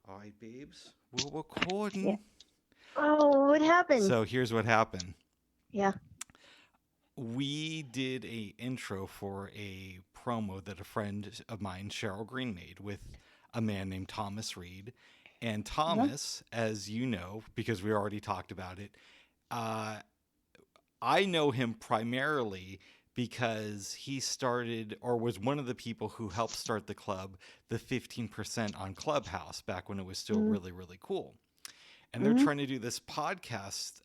All right, babes, we're Yeah. recording. Oh, what happened? So here's what happened. Yeah. We did a intro for a promo that a friend of mine, Cheryl Green, made with a man named Thomas Reid. And Uh-huh. Thomas, as you know, because we already talked about it, uh, I know him primarily because he started or was one of the people who helped start the club, the 15% on Clubhouse, back when it was still Mm-hmm. really, really cool. And they're Mm-hmm. trying to do this podcast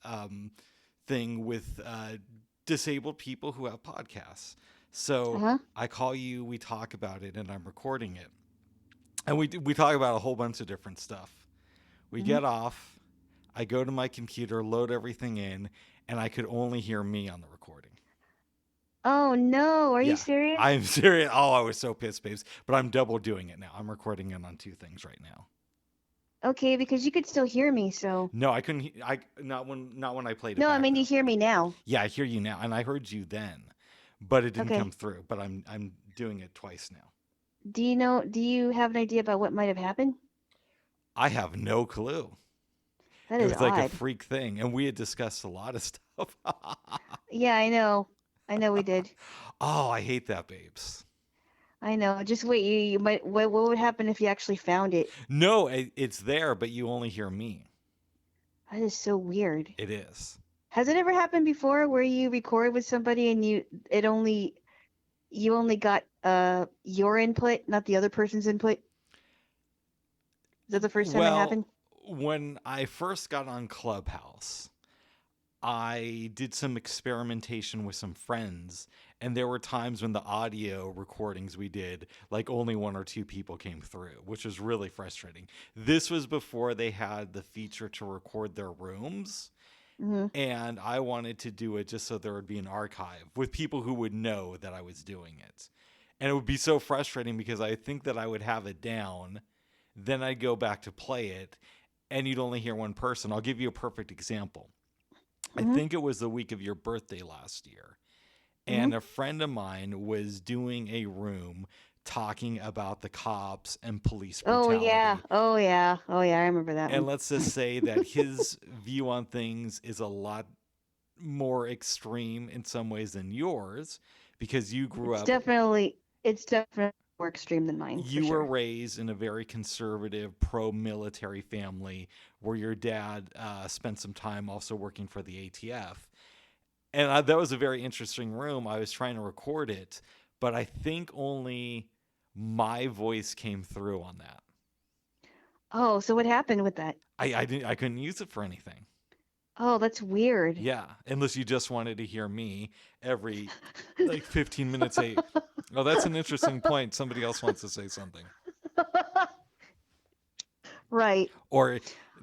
thing with disabled people who have podcasts. So Uh-huh. I call you, we talk about it, and I'm recording it, and we talk about a whole bunch of different stuff. We Mm-hmm. get off. I go to my computer, load everything in, and I could only hear me on the recording. Oh no, are you Yeah, serious? I'm serious. Oh, I was so pissed, babes. But I'm double doing it now. I'm recording it on two things right now. Okay, because you could still hear me, so No, I couldn't. I not when I played it no, I back mean you though. hear me now. Yeah, I hear you now, and I heard you then, but it didn't come Okay. through. But I'm doing it twice now. Do you have an idea about what might have happened? I have no clue. That It is was like a odd. freak thing, and we had discussed a lot of stuff. Yeah, I know. I know we did. Oh, I hate that, babes. I know. Just wait, you might what would happen if you actually found it? No, it's there, but you only hear me. That is so weird. It is. Has it ever happened before where you record with somebody and it only you only got your input, not the other person's input? Is that the first time it Well, happened? when I first got on Clubhouse, I did some experimentation with some friends, and there were times when the audio recordings we did, like only one or two people came through, which was really frustrating. This was before they had the feature to record their rooms, Mm-hmm. and I wanted to do it just so there would be an archive with people who would know that I was doing it. And it would be so frustrating because I think that I would have it down, then I'd go back to play it, and you'd only hear one person. I'll give you a perfect example. I Mm-hmm. think it was the week of your birthday last year. Mm-hmm. And a friend of mine was doing a room talking about the cops and police Oh yeah. brutality. Oh yeah. Oh yeah. I remember that And one. let's just say that his view on things is a lot more extreme in some ways than yours because It's definitely more extreme than mine for you were sure. raised in a very conservative pro-military family where your dad spent some time also working for the ATF. And that was a very interesting room. I was trying to record it, but I think only my voice came through on that. Oh, so what happened with that? I couldn't use it for anything. Oh, that's weird. Yeah, unless you just wanted to hear me every like 15 minutes. Say, oh, that's an interesting point. Somebody else wants to say something, Right. or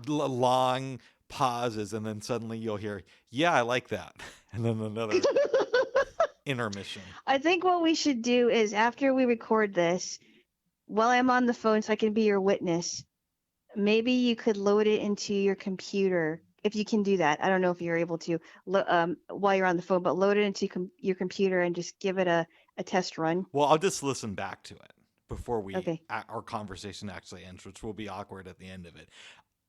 long pauses, and then suddenly you'll hear, "Yeah, I like that," and then another intermission. I think what we should do is after we record this, while I'm on the phone so I can be your witness, maybe you could load it into your computer if you can do that. I don't know if you're able to while you're on the phone, but load it into your computer and just give it a test run. Well, I'll just listen back to it before Okay. our conversation actually ends, which will be awkward at the end of it.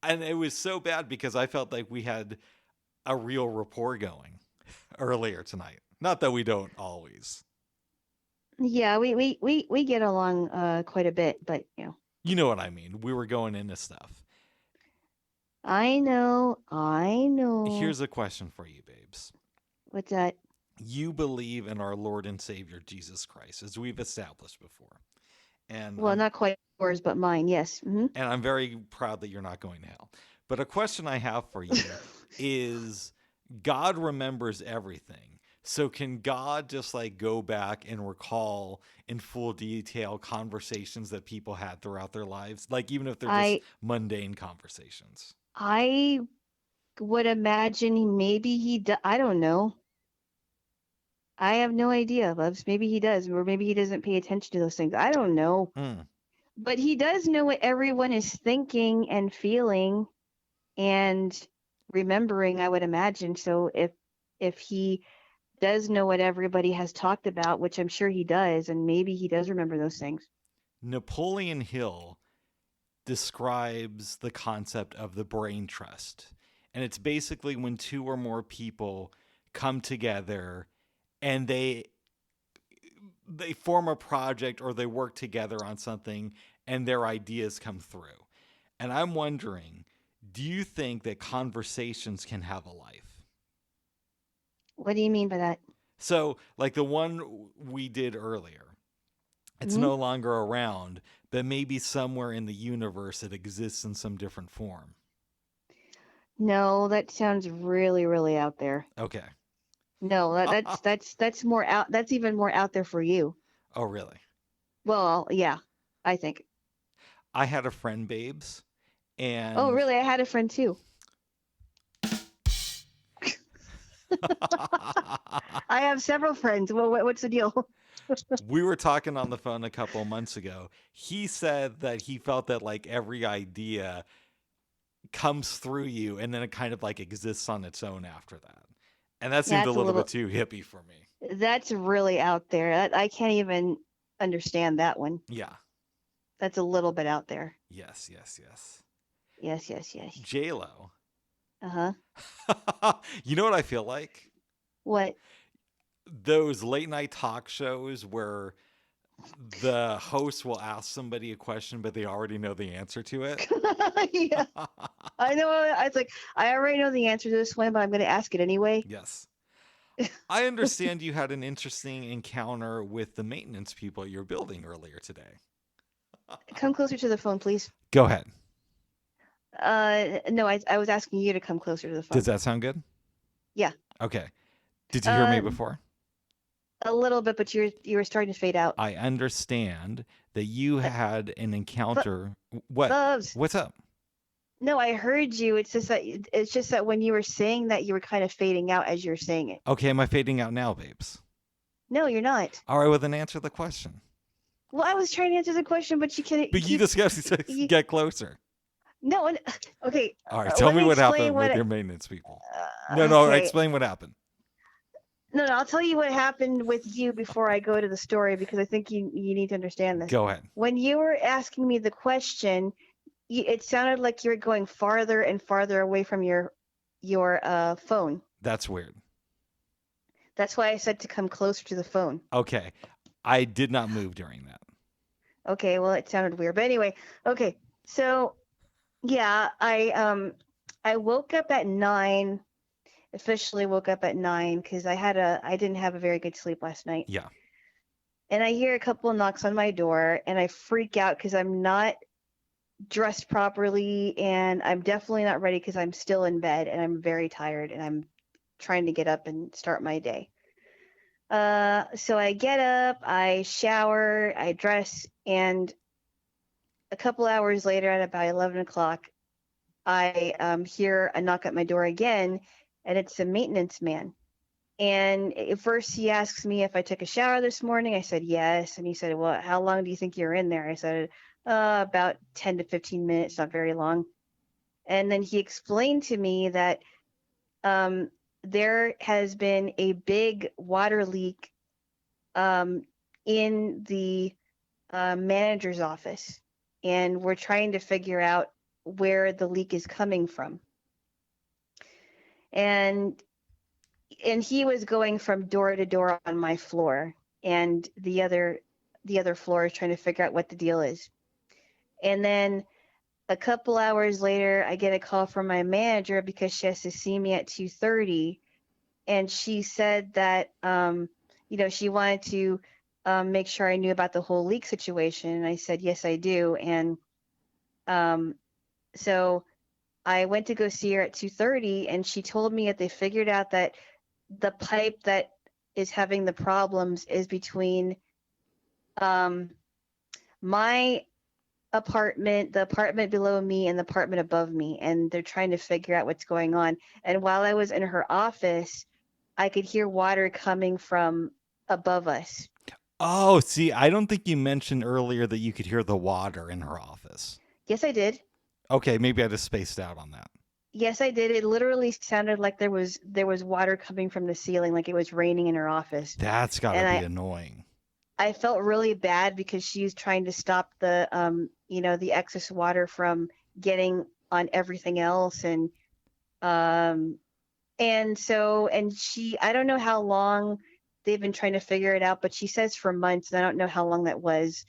And it was so bad because I felt like we had a real rapport going earlier tonight. Not that we don't always. Yeah, we get along quite a bit, but you know. You know what I mean. We were going into stuff. I know, I know. Here's a question for you, babes. What's that? You believe in our Lord and Savior Jesus Christ, as we've established before. And Well, I'm not quite yours, but mine. Yes. and I'm very proud that you're not going to hell. But a question I have for you is God remembers everything. So can God just like go back and recall in full detail conversations that people had throughout their lives? Like even if they're just I mundane conversations. I would imagine maybe I don't know. I have no idea, Loves. Maybe he does, or maybe he doesn't pay attention to those things. I don't know. Hmm. But he does know what everyone is thinking and feeling and remembering, I would imagine. So if he does know what everybody has talked about, which I'm sure he does, and maybe he does remember those things. Napoleon Hill describes the concept of the brain trust. And it's basically when two or more people come together and they form a project or they work together on something and their ideas come through. And I'm wondering, do you think that conversations can have a life? What do you mean by that? So, like the one we did earlier, it's Hmm. no longer around, but maybe somewhere in the universe it exists in some different form. No, that sounds really, really out there. Okay. No, that's more out. That's even more out there for you. Oh, really? Well, yeah, I think. I had a friend, Babes, Oh, and really? I had a friend too. I have several friends. Well, what's the deal? we were talking on the phone a couple months ago. He said that he felt that like every idea comes through you and then it kind of like exists on its own after that. And that seemed a That's a little bit little. too hippie for me. That's really out there. I can't even understand that one. Yeah. That's a little bit out there. Yes, yes, yes. Yes, yes, yes. Jaylo. Uh-huh. You know what I feel like? What? Those late night talk shows where the host will ask somebody a question, but they already know the answer to it. Yeah, I know. I was like, I already know the answer to this one, but I'm going to ask it anyway. Yes. I understand you had an interesting encounter with the maintenance people at your building earlier today. Come closer to the phone, please. Go ahead. No, I was asking you to come closer to the phone. Does that sound good? Yeah. Okay. Did you hear me Uh, before? a little bit, but you were starting to fade out. I understand that you had an encounter. What? Bubs. What's up? No, I heard you. It's just that when you were saying that, you were kind of fading out as you were saying it. Okay, am I fading out now, babes? No, you're not. All right, well then answer the question. Well, I was trying to answer the question, but you can But you just have to get closer. No, okay. All right, tell me what happened with your maintenance people. No, okay. explain what happened. No, I'll tell you what happened with you before I go to the story because I think you need to understand this. Go ahead. When you were asking me the question, it sounded like you were going farther and farther away from your phone. That's weird. That's why I said to come closer to the phone. Okay. I did not move during that. Okay, well, it sounded weird. But anyway, okay. So, yeah, I woke up at 9, officially woke up at 9 because I didn't have a very good sleep last night. Yeah. And I hear a couple of knocks on my door and I freak out because I'm not dressed properly and I'm definitely not ready because I'm still in bed and I'm very tired and I'm trying to get up and start my day. So I get up, I shower, I dress, and a couple hours later at about 11 o'clock, I hear a knock at my door again, and it's a maintenance man. And at first he asks me if I took a shower this morning. I said yes. And he said, well, how long do you think you're in there? I said, about 10 to 15 minutes, not very long. And then he explained to me that there has been a big water leak in the manager's office. And we're trying to figure out where the leak is coming from. And he was going from door to door on my floor, and the other floor is trying to figure out what the deal is. And then a couple hours later, I get a call from my manager because she has to see me at 2:30, and she said that she wanted to make sure I knew about the whole leak situation. And I said yes, I do. And so I went to go see her at 2:30, and she told me that they figured out that the pipe that is having the problems is between my apartment, the apartment below me, and the apartment above me, and they're trying to figure out what's going on. And while I was in her office, I could hear water coming from above us. Oh, see, I don't think you mentioned earlier that you could hear the water in her office. Yes, I did. Okay, maybe I just spaced out on that. Yes, I did. It literally sounded like there was water coming from the ceiling, like it was raining in her office. That's got to be annoying. I felt really bad because she was trying to stop the the excess water from getting on everything else, um and she, I don't know how long they've been trying to figure it out, but she says for months, and I don't know how long that was.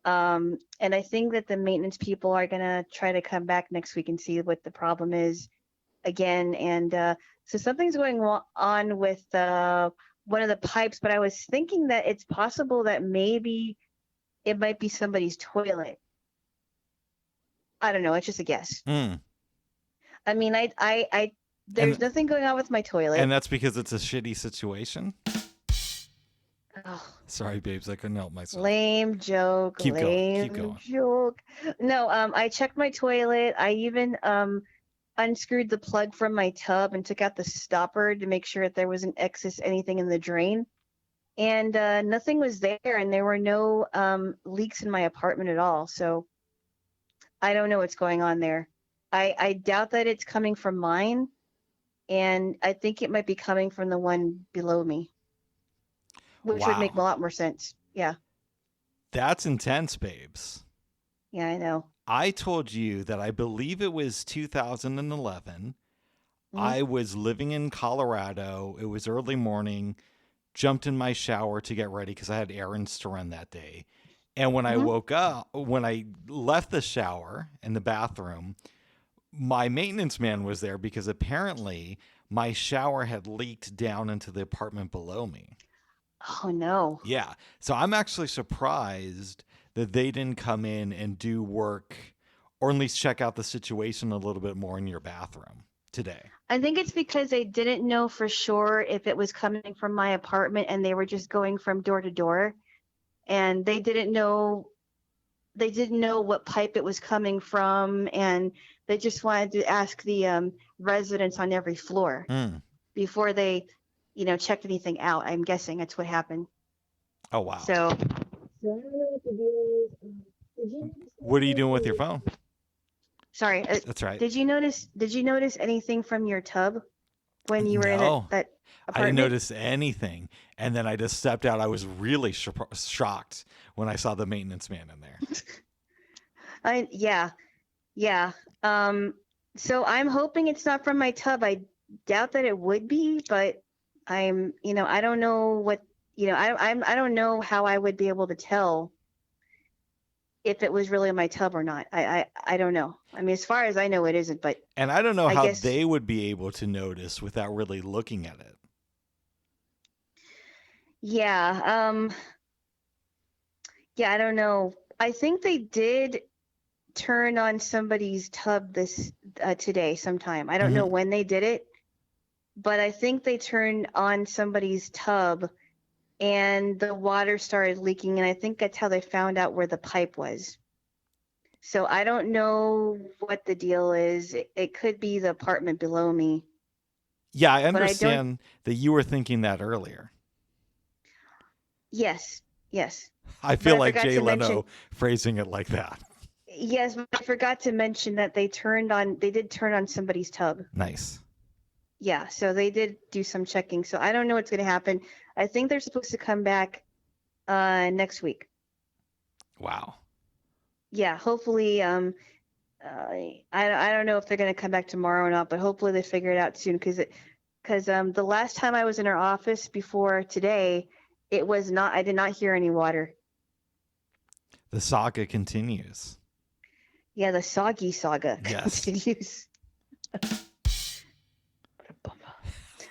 And I think that the maintenance people are gonna try to come back next week and see what the problem is again. And so something's going on with one of the pipes, but I was thinking that it's possible that maybe it might be somebody's toilet. I don't know. It's just a guess. Mm. I mean, there's And nothing going on with my toilet. and that's because it's a shitty situation. Oh, Sorry, babes, I couldn't help myself. lame joke. Keep lame going. joke. No, I checked my toilet. I even unscrewed the plug from my tub and took out the stopper to make sure that there wasn't excess anything in the drain. And nothing was there, and there were no leaks in my apartment at all. So I don't know what's going on there. I doubt that it's coming from mine, and I think it might be coming from the one below me, which would make a Wow. lot more sense. Yeah, That's intense, babes. yeah, I know. I told you that I believe it was 2011. Mhm. I was living in Colorado. It was early morning, jumped in my shower to get ready because I had errands to run that day. And when I Mhm. woke up, when I left the shower in the bathroom, my maintenance man was there because apparently my shower had leaked down into the apartment below me. Oh no. Yeah. So I'm actually surprised that they didn't come in and do work or at least check out the situation a little bit more in your bathroom today. I think it's because they didn't know for sure if it was coming from my apartment, and they were just going from door to door, and they didn't know what pipe it was coming from, and they just wanted to ask the residents on every floor Mm. before they checked anything out. I'm guessing that's what happened. Oh, wow. So I don't know what the deal is. Did you notice What are you anything doing with from your your phone? Sorry, That's right. did you notice anything from your tub when you were in No, that I didn't apartment? notice anything. And then I just stepped out. I was really shocked when I saw the maintenance man in there. Yeah, yeah. Um, so I'm hoping it's not from my tub. I doubt that it would be, but I don't know what, I don't know how I would be able to tell if it was really my tub or not. I don't know. I mean, as far as I know, it isn't, but And I don't know I how guess, they would be able to notice without really looking at it. yeah. Yeah, I don't know. I think they did turn on somebody's tub this today sometime. I don't know Hmm. when they did it, but I think they turned on somebody's tub and the water started leaking, and I think that's how they found out where the pipe was. So I don't know what the deal is. It could be the apartment below me, Yeah, I but I don't. understand that you were thinking that earlier. Yes, yes. I But feel I like forgot Jay to mention. Leno phrasing it like that. Yes, but I forgot to mention that they did turn on somebody's tub. Nice. Yeah, so they did do some checking. So I don't know what's going to happen. I think they're supposed to come back next week. Wow. Yeah, hopefully. I don't know if they're going to come back tomorrow or not, but hopefully they figure it out soon, because the last time I was in our office before today, it was not. I did not hear any water. The saga continues. Yeah, the soggy saga Yes. continues.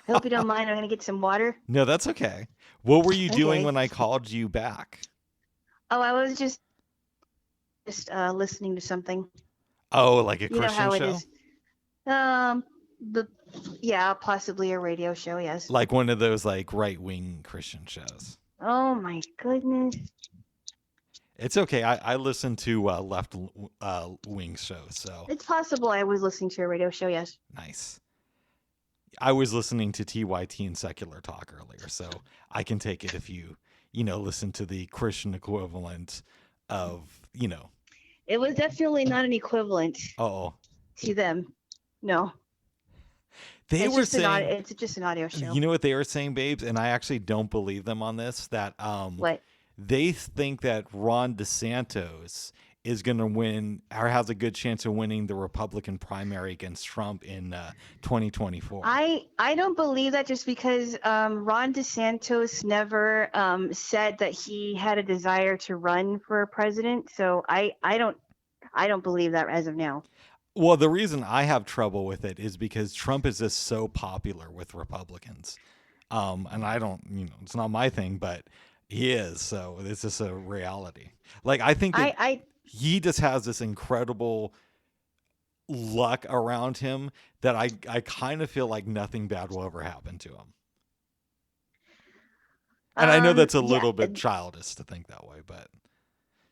I hope you don't mind. I'm going to get some water. No, that's okay. What were you doing Okay. when I called you back? Oh, I was just listening to something. Oh, like a You know Christian how it show? is. Um, the Yeah, possibly a radio show. Yes. Like one of those like right-wing Christian shows. Oh my goodness. It's okay. I listen to left wing shows, so It's possible I was listening to a radio show. Yes. nice. I was listening to TYT and Secular Talk earlier, so I can take it if you listen to the Christian equivalent of. It was definitely not an equivalent Oh, to them. No. they It's were just saying. it's just an audio show. You know what they were saying, babes, and I actually don't believe them on this. That What? they think that Ron DeSantis is going to win or has a good chance of winning the Republican primary against Trump in 2024. I don't believe that just because Ron DeSantis never said that he had a desire to run for president. So I don't believe that as of now. Well, the reason I have trouble with it is because Trump is just so popular with Republicans. And I don't, it's not my thing, but he is. So it's just a reality. Like, I think that I he just has this incredible luck around him that I kind of feel like nothing bad will ever happen to him. And I know that's a yeah little bit childish to think that way, but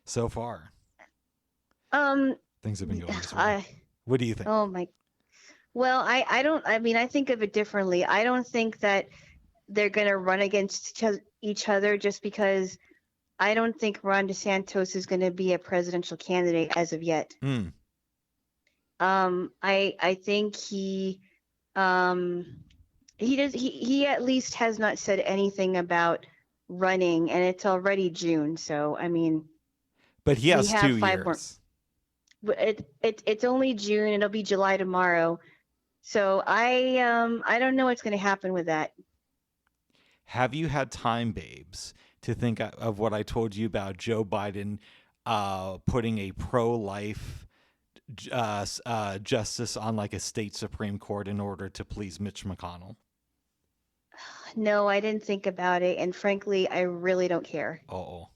so far um things have been going his way. I What do you think? oh my well I don't I mean I think of it differently. I don't think that they're going to run against each other just because I don't think Ron DeSantis is going to be a presidential candidate as of yet. Mm. I think um he at least has not said anything about running, and it's already June. So I mean, But he we has have 2 5 more. years. It's only June. It'll be July tomorrow. So I don't know what's going to happen with that. Have you had time, babes, to think of what I told you about Joe Biden putting a pro-life justice on like a state Supreme Court in order to please Mitch McConnell? No, I didn't think about it, and frankly, I really don't care. Oh,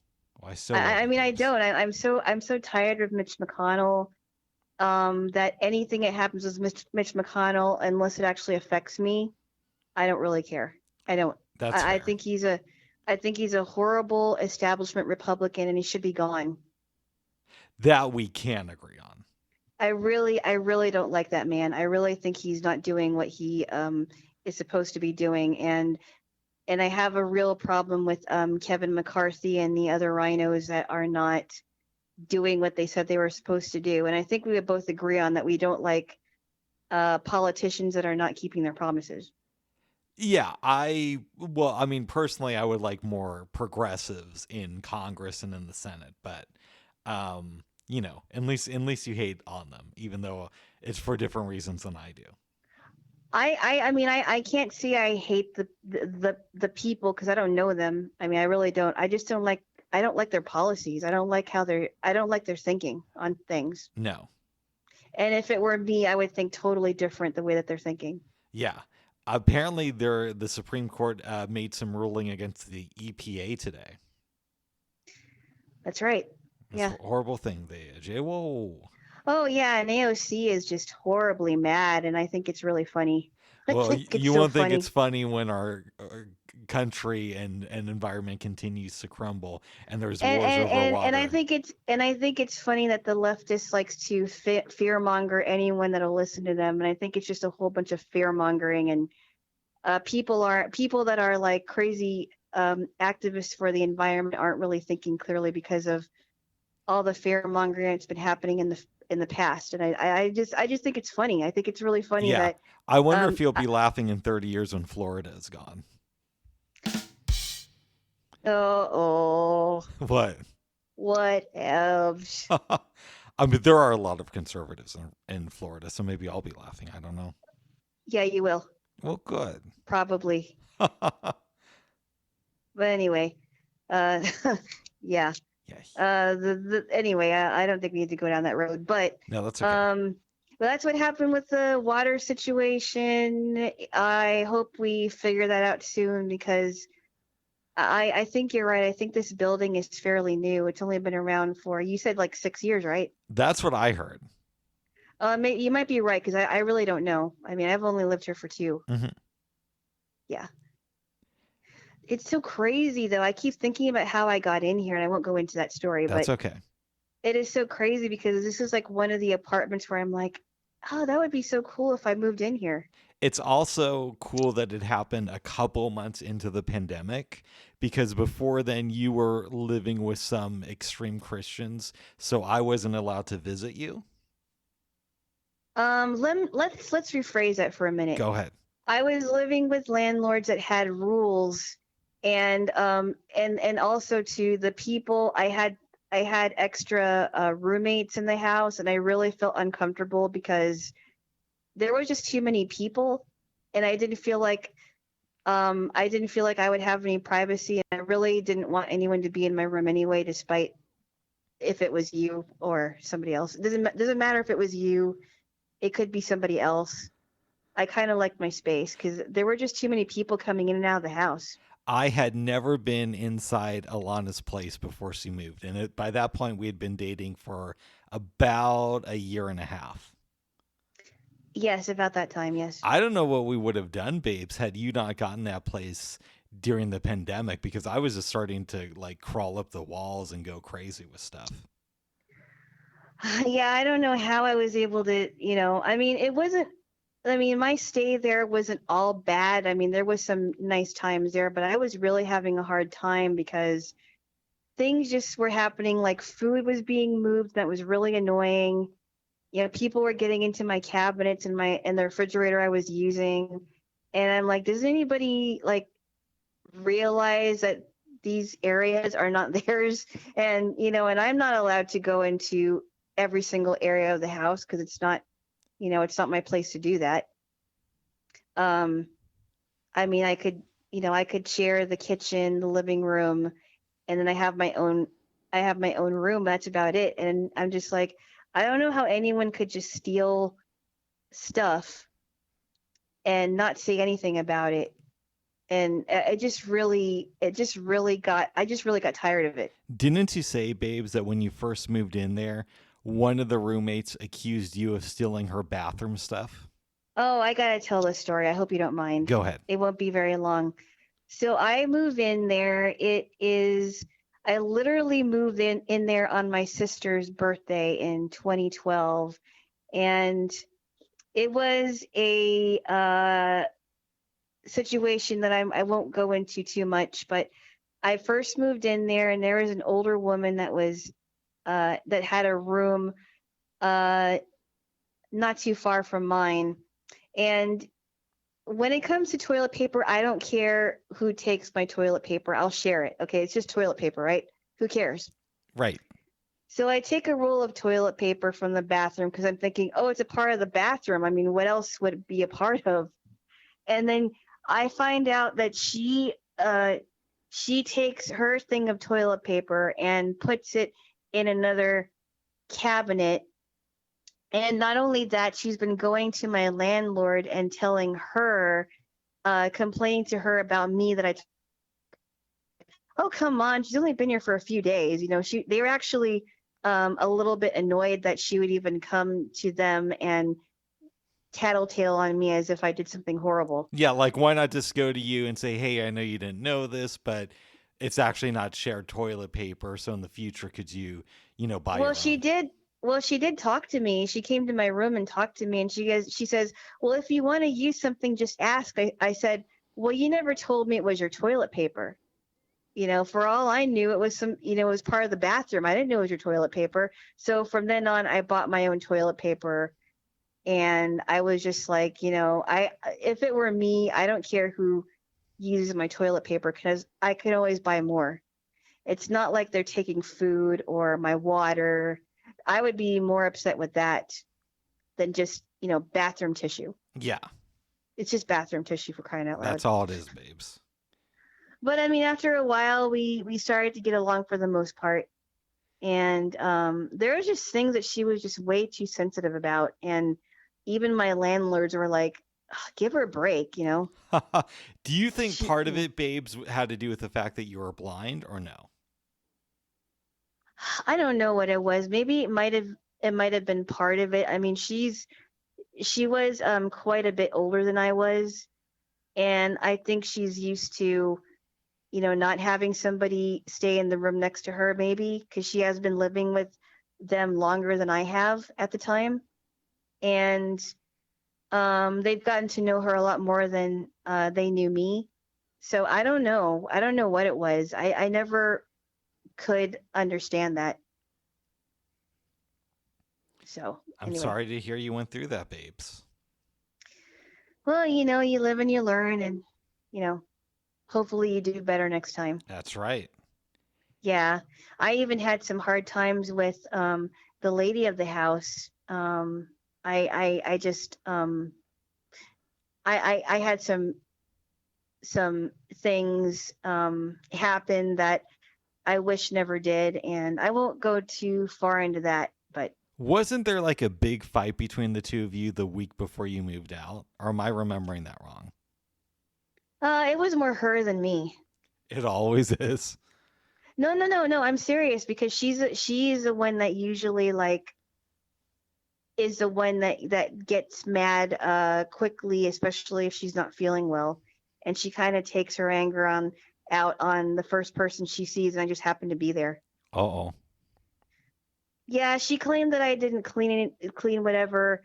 I so love I you, mean, I babes. don't. I'm so tired of Mitch McConnell. That anything that happens with Mitch McConnell, unless it actually affects me, I don't really care. I don't. That's I fair. think he's a horrible establishment Republican, and he should be gone. That we can agree on. I really don't like that man. I really think he's not doing what he is supposed to be doing, and I have a real problem with Kevin McCarthy and the other rhinos that are not doing what they said they were supposed to do. And I think we would both agree on that. We don't like politicians that are not keeping their promises. Yeah, I mean, personally, I would like more progressives in Congress and in the Senate, but at least you hate on them, even though it's for different reasons than I do. I mean, I can't see I hate the people because I don't know them. I mean, I really don't. I just don't like. I don't like their policies. I don't like I don't like their thinking on things. No. And if it were me, I would think totally different the way that they're thinking. Yeah. Apparently, the Supreme Court made some ruling against the EPA today. That's right. It's Yeah. a horrible thing. Whoa. Oh yeah, and AOC is just horribly mad, and I think it's really funny. I Well, think it's you so won't think funny. it's funny when our country and environment continues to crumble and there's wars over water. And I think it's funny that the leftist likes to fearmonger anyone that'll listen to them, and I think it's just a whole bunch of fearmongering, and people that are like crazy activists for the environment aren't really thinking clearly because of all the fearmongering that's been happening in the past. And I just think it's funny. I think it's really funny that I wonder if you'll be laughing in 30 years when Florida is gone. What else? I mean, there are a lot of conservatives in Florida, so maybe I'll be laughing. I don't know. Yeah, you will. Well, good. Probably. But anyway, yeah. Yeah. Anyway, I don't think we need to go down that road, but no, that's okay. But that's what happened with the water situation. I hope we figure that out soon because I think you're right. I think this building is fairly new. It's only been around for, you said like 6 years, right? That's what I heard. You might be right because I really don't know. I mean, I've only lived here for 2. Mm-hmm. Yeah. It's so crazy, though. I keep thinking about how I got in here, and I won't go into that story. That's but okay. It is so crazy because this is like one of the apartments where I'm like, oh, that would be so cool if I moved in here. It's also cool that it happened a couple months into the pandemic because before then you were living with some extreme Christians, so I wasn't allowed to visit you. Let's rephrase that for a minute. Go ahead. I was living with landlords that had rules And also to the people, I had extra roommates in the house, and I really felt uncomfortable because there was just too many people, and I didn't feel like I would have any privacy, and I really didn't want anyone to be in my room anyway, despite if it was you or somebody else. It doesn't matter if it was you. It could be somebody else. I kind of liked my space because there were just too many people coming in and out of the house. I had never been inside Alana's place before she moved, and by that point, we had been dating for about a year and a half. Yes, about that time. Yes. I don't know what we would have done, babes, had you not gotten that place during the pandemic, because I was just starting to like crawl up the walls and go crazy with stuff. Yeah, I don't know how I was able to, I mean, it wasn't, I mean, my stay there wasn't all bad. I mean, there was some nice times there, but I was really having a hard time because things just were happening. Like food was being moved that was really annoying. People were getting into my cabinets and the refrigerator I was using. And I'm like, does anybody like realize that these areas are not theirs? And I'm not allowed to go into every single area of the house because it's not my place to do that. Um, I mean, I could share the kitchen, the living room, and then I have my own room. That's about it. And I'm just like, I don't know how anyone could just steal stuff and not say anything about it. And I just really got tired of it. Didn't you say, babes, that when you first moved in there, one of the roommates accused you of stealing her bathroom stuff? Oh, I gotta tell this story. I hope you don't mind. Go ahead. It won't be very long. So I move in there. I literally moved in there on my sister's birthday in 2012, and it was a situation that I won't go into too much. But I first moved in there, and there was an older woman that had a room uh, not too far from mine, and when it comes to toilet paper, I don't care who takes my toilet paper. I'll share it. Okay, it's just toilet paper, right? Who cares? Right. So I take a roll of toilet paper from the bathroom because I'm thinking, oh, it's a part of the bathroom. I mean, what else would it be a part of? And then I find out that she takes her thing of toilet paper and puts it in another cabinet. And not only that, she's been going to my landlord and telling her, complaining to her about me that oh, come on, she's only been here for a few days. They were actually a little bit annoyed that she would even come to them and tattletale on me as if I did something horrible. Yeah, like why not just go to you and say, "Hey, I know you didn't know this, but it's actually not shared toilet paper, so in the future could you buy Well, your she own?" did. Well, she did talk to me. She came to my room and talked to me, and she says, "Well, if you want to use something, just ask." I said, "Well, you never told me it was your toilet paper. For all I knew, it was part of the bathroom. I didn't know it was your toilet paper." So from then on, I bought my own toilet paper, and I was just like, if it were me, I don't care who uses my toilet paper because I can always buy more. It's not like they're taking food or my water. I would be more upset with that than just, bathroom tissue. Yeah, It's just bathroom tissue for crying out loud. that's all it is, babes. But I mean, after a while, we started to get along for the most part. And there was just things that she was just way too sensitive about. And even my landlords were like, "Ugh, give her a break. Do you think She, part of it, babes, had to do with the fact that you were blind or no? I don't know what it was. Maybe it might have been part of it. I mean, she was quite a bit older than I was, and I think she's used to, not having somebody stay in the room next to her, maybe because she has been living with them longer than I have at the time. And they've gotten to know her a lot more than they knew me. So I don't know. I don't know what it was. I never could understand that. So I'm anyway, sorry to hear you went through that, babes. well, you live and you learn, and you know, Hopefully you do better next time. That's right. Yeah. I even had some hard times with the lady of the house. I just I had some things happen that I wish never did, and I won't go too far into that, but Wasn't there like a big fight between the two of you the week before you moved out? Or am I remembering that wrong? it was more her than me. It always is. No, no, no, no. I'm serious because she's the one that usually like is the one that gets mad quickly, especially if she's not feeling well, and she kind of takes her anger on out on the first person she sees, and I just happen to be there. Uh-oh. Yeah, she claimed that I didn't clean whatever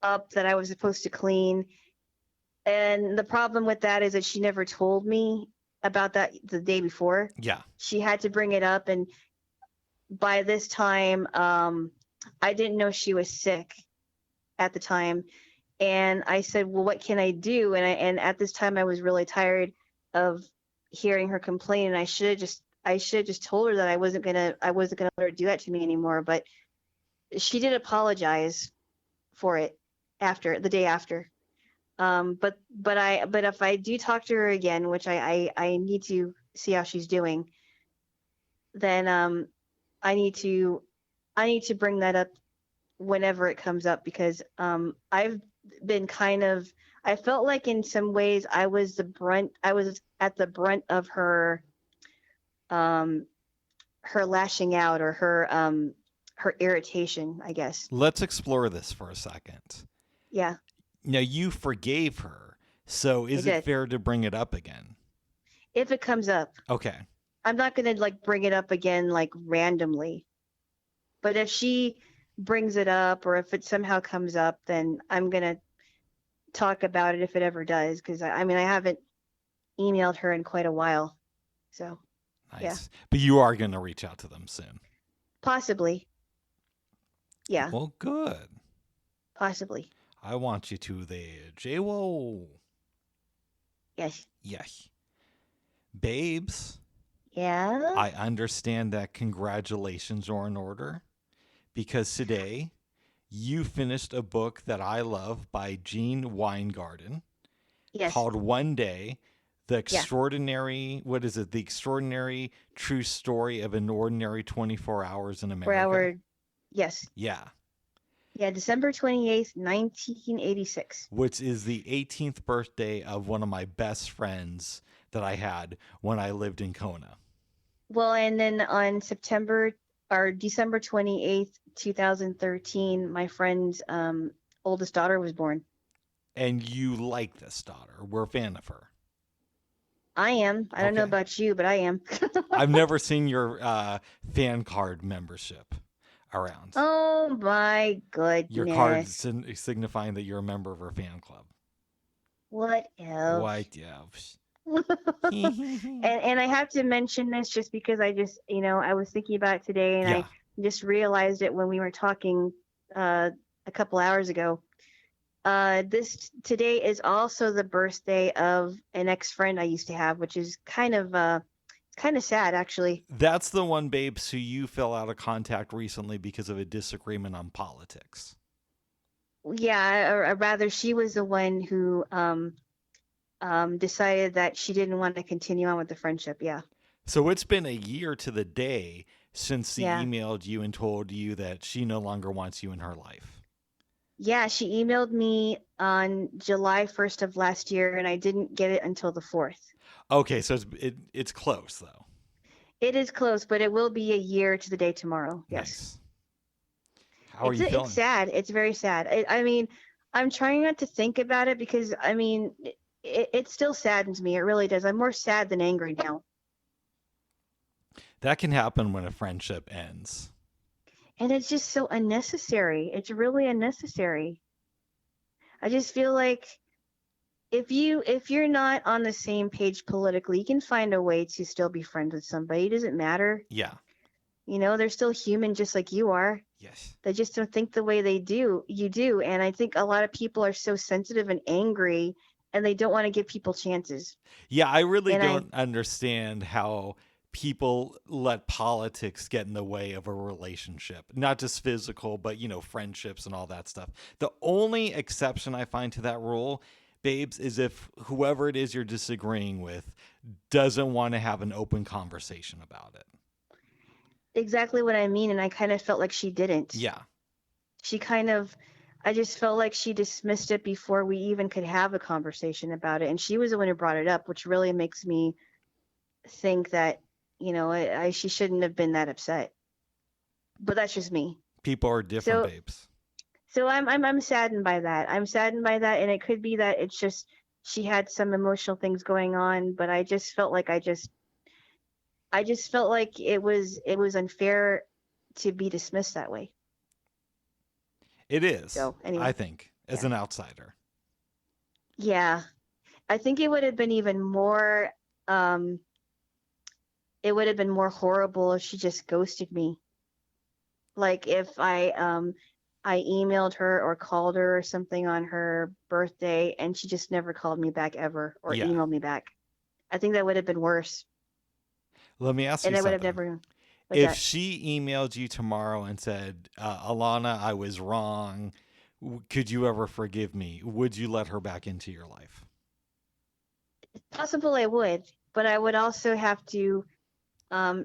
up that I was supposed to clean, and the problem with that is that she never told me about that the day before. Yeah. She had to bring it up, and by this time, I didn't know she was sick at the time, and I said, "Well, what can I do?" And at this time, I was really tired of hearing her complain, and I should have just told her that I wasn't gonna let her do that to me anymore. But she did apologize for it after the day after. But if I do talk to her again, which I need to see how she's doing, then I need to I need to bring that up whenever it comes up because I've been kind of I felt like in some ways I was at the brunt of um her lashing out or her irritation, I guess. Let's explore this for a second. Yeah, Now, you forgave her, so I is it did. fair to bring it up again? If it comes up, Okay. I'm not gonna like bring it up again like randomly. But if she brings it up or if it somehow comes up, then I'm gonna talk about it if it ever does. Because I mean, I haven't emailed her in quite a while. So, yeah, Nice. But you are going to reach out to them soon. possibly. Yeah, Well, good. possibly. I want you to there. Jaylo. Yes. Yes. Babes, Yeah. I understand that congratulations are in order because today you finished a book that I love by Gene Weingarten Yes. called One Day, The Yeah. Extraordinary, what is it? The Extraordinary True Story of an Ordinary 24 Hours in For America. our yes. Yeah. Yeah. December 28th, 1986. Which is the 18th birthday of one of my best friends that I had when I lived in Kona. Well, and then on December 28th, 2013, my friend's oldest daughter was born. And you like this daughter. We're a fan of her. I am. I don't know Okay. about you, but I am. I've never seen your fan card membership around. Oh my Your card goodness. signifying that you're a member of her fan club. What else? What? Yeah. And I have to mention this just because I just, I was thinking about it today and Yeah. I just realized it when we were talking a couple hours ago. This today is also the birthday of an ex-friend I used to have, which is kind of sad actually. That's the one, babes, who you fell out of contact recently because of a disagreement on politics. Yeah, or rather, she was the one who decided that she didn't want to continue on with the friendship. Yeah. So it's been a year to the day since she Yeah. emailed you and told you that she no longer wants you in her life. Yeah, she emailed me on July 1st of last year, and I didn't get it until the 4th. Okay, so it's close though. It is close, but it will be a year to the day tomorrow. Yes. Nice. How are you feeling? It's sad. It's very sad. I mean, I'm trying not to think about it because, I mean, it still saddens me. It really does. I'm more sad than angry now. That can happen when a friendship ends. And it's just so unnecessary. It's really unnecessary. I just feel like if you're not on the same page politically, you can find a way to still be friends with somebody. It doesn't matter. Yeah. They're still human just like you are. Yes. They just don't think the way you do. And I think a lot of people are so sensitive and angry and they don't want to give people chances. Yeah, I really And I don't understand how people let politics get in the way of a relationship. Not just physical, but friendships and all that stuff. The only exception I find to that rule, babes, is if whoever it is you're disagreeing with doesn't want to have an open conversation about it. exactly what I mean, and I kind of felt like she didn't. Yeah. She kind of, I just felt like she dismissed it before we even could have a conversation about it, and she was the one who brought it up, which really makes me think that she shouldn't have been that upset. But that's just me. People are different, So babes. so I'm saddened by that. I'm saddened by that, and it could be that it's just she had some emotional things going on, but I just felt like I just felt like it was unfair to be dismissed that way. It is, So anyway, I think, as yeah. an outsider. Yeah. I think it would have been even more it would have been more horrible if she just ghosted me. Like if I emailed her or called her or something on her birthday and she just never called me back ever or Yeah. emailed me back. I think that would have been worse. Let me ask you And I would have something. never. What's If that? she emailed you tomorrow and said, Alana, I was wrong, could you ever forgive me? Would you let her back into your life? Possible I would, but I would also have to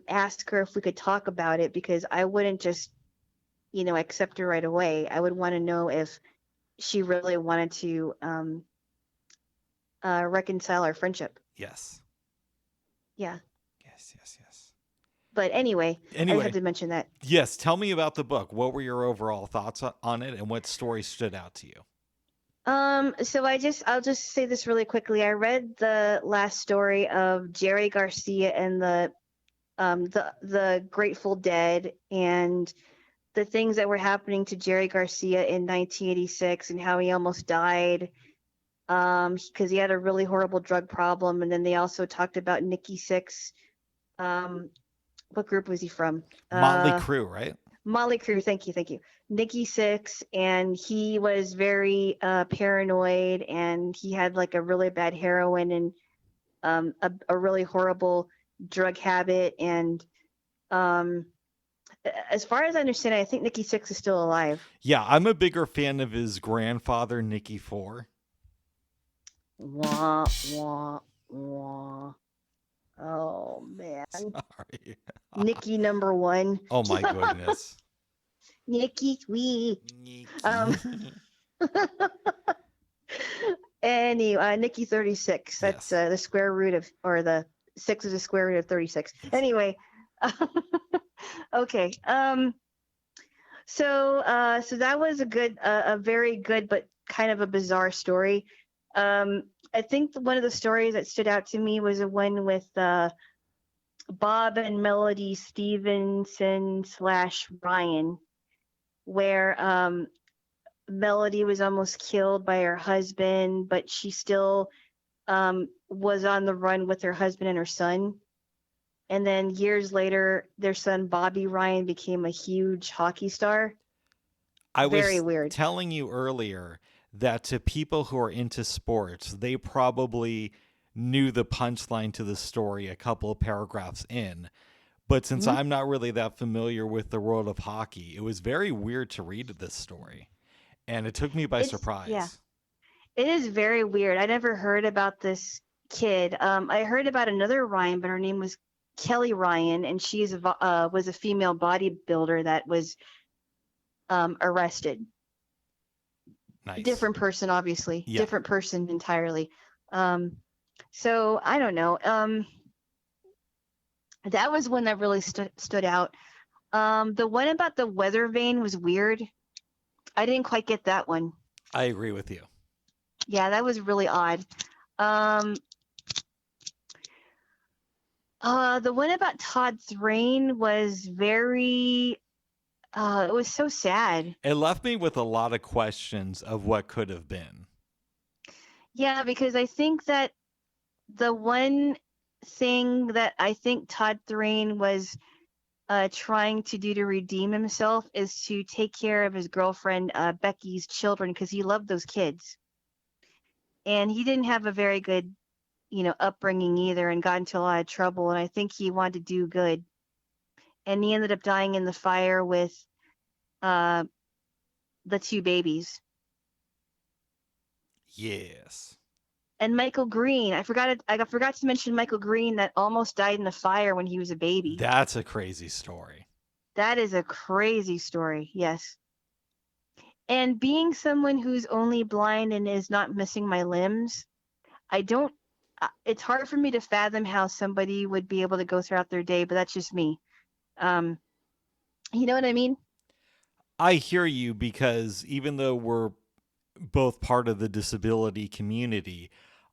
ask her if we could talk about it because I wouldn't just, accept her right away. I would want to know if she really wanted to reconcile our friendship. Yes. Yeah. Yes. But anyway, I just had Anyway, to mention that. yes, tell me about the book. What were your overall thoughts on it and what stories stood out to you? So I'll just say this really quickly. I read the last story of Jerry Garcia and the Grateful Dead and the things that were happening to Jerry Garcia in 1986 and how he almost died because he had a really horrible drug problem. And then they also talked about Nikki Sixx. What group was he from? Motley Crue, right? Motley Crue. Thank you. Nikki Sixx, and he was very paranoid, and he had like a really bad heroin and a really horrible drug habit. And um, as far as I understand, I think Nikki Sixx is still alive. Yeah, I'm a bigger fan of his grandfather, Nicky Four. Wah wah wah. Oh man, Sorry. Nikki number one. Oh my goodness. Nikki Wee. Nikki. Anyway, Nikki 36. That's Yes. the square root of, or the 6 is the square root of 36. Anyway, okay. So that was a very good, but kind of a bizarre story. I think one of the stories that stood out to me was the one with Bob and Melody Stevenson / Ryan, where Melody was almost killed by her husband, but she still was on the run with her husband and her son. And then years later, their son Bobby Ryan became a huge hockey star. I Very was weird. telling you earlier that to people who are into sports, they probably knew the punchline to the story a couple of paragraphs in. But since Mhm. I'm not really that familiar with the world of hockey, it was very weird to read this story. And it took me by Yeah, surprise. it is very weird. I never heard about this kid. I heard about another Ryan, but her name was Kelly Ryan, and she was a female bodybuilder that was arrested. Nice. Different person, obviously. Yeah. Different person entirely. So I don't know. That was one that really stood out. The one about the weather vane was weird. I didn't quite get that one. I agree with you. Yeah, that was really odd. The one about Todd Thrain was very. It was so sad. It left me with a lot of questions of what could have been. Yeah, because I think that the one thing that I think Todd Thrain was trying to do to redeem himself is to take care of his girlfriend Becky's children because he loved those kids. and he didn't have a very good, upbringing either, and got into a lot of trouble. And I think he wanted to do good, and he ended up dying in the fire with uh, the two babies. Yes. And Michael Green, I forgot to mention Michael Green that almost died in the fire when he was a baby. That's a crazy story. That is a crazy story. Yes. And being someone who's only blind and is not missing my limbs, I don't. It's hard for me to fathom how somebody would be able to go throughout their day, but that's just me. Um, you know what I mean? I hear you, because even though we're both part of the disability community,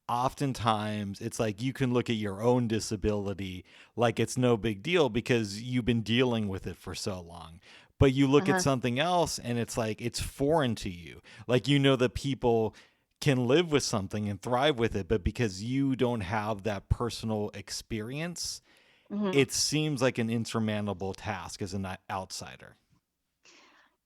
oftentimes it's like you can look at your own disability like it's no big deal because you've been dealing with it for so long. But you Uh look at huh. something else and it's like it's foreign to you. Like, that people can live with something and thrive with it, but because you don't have that personal experience, Hmm. it seems like an insurmountable task as an outsider.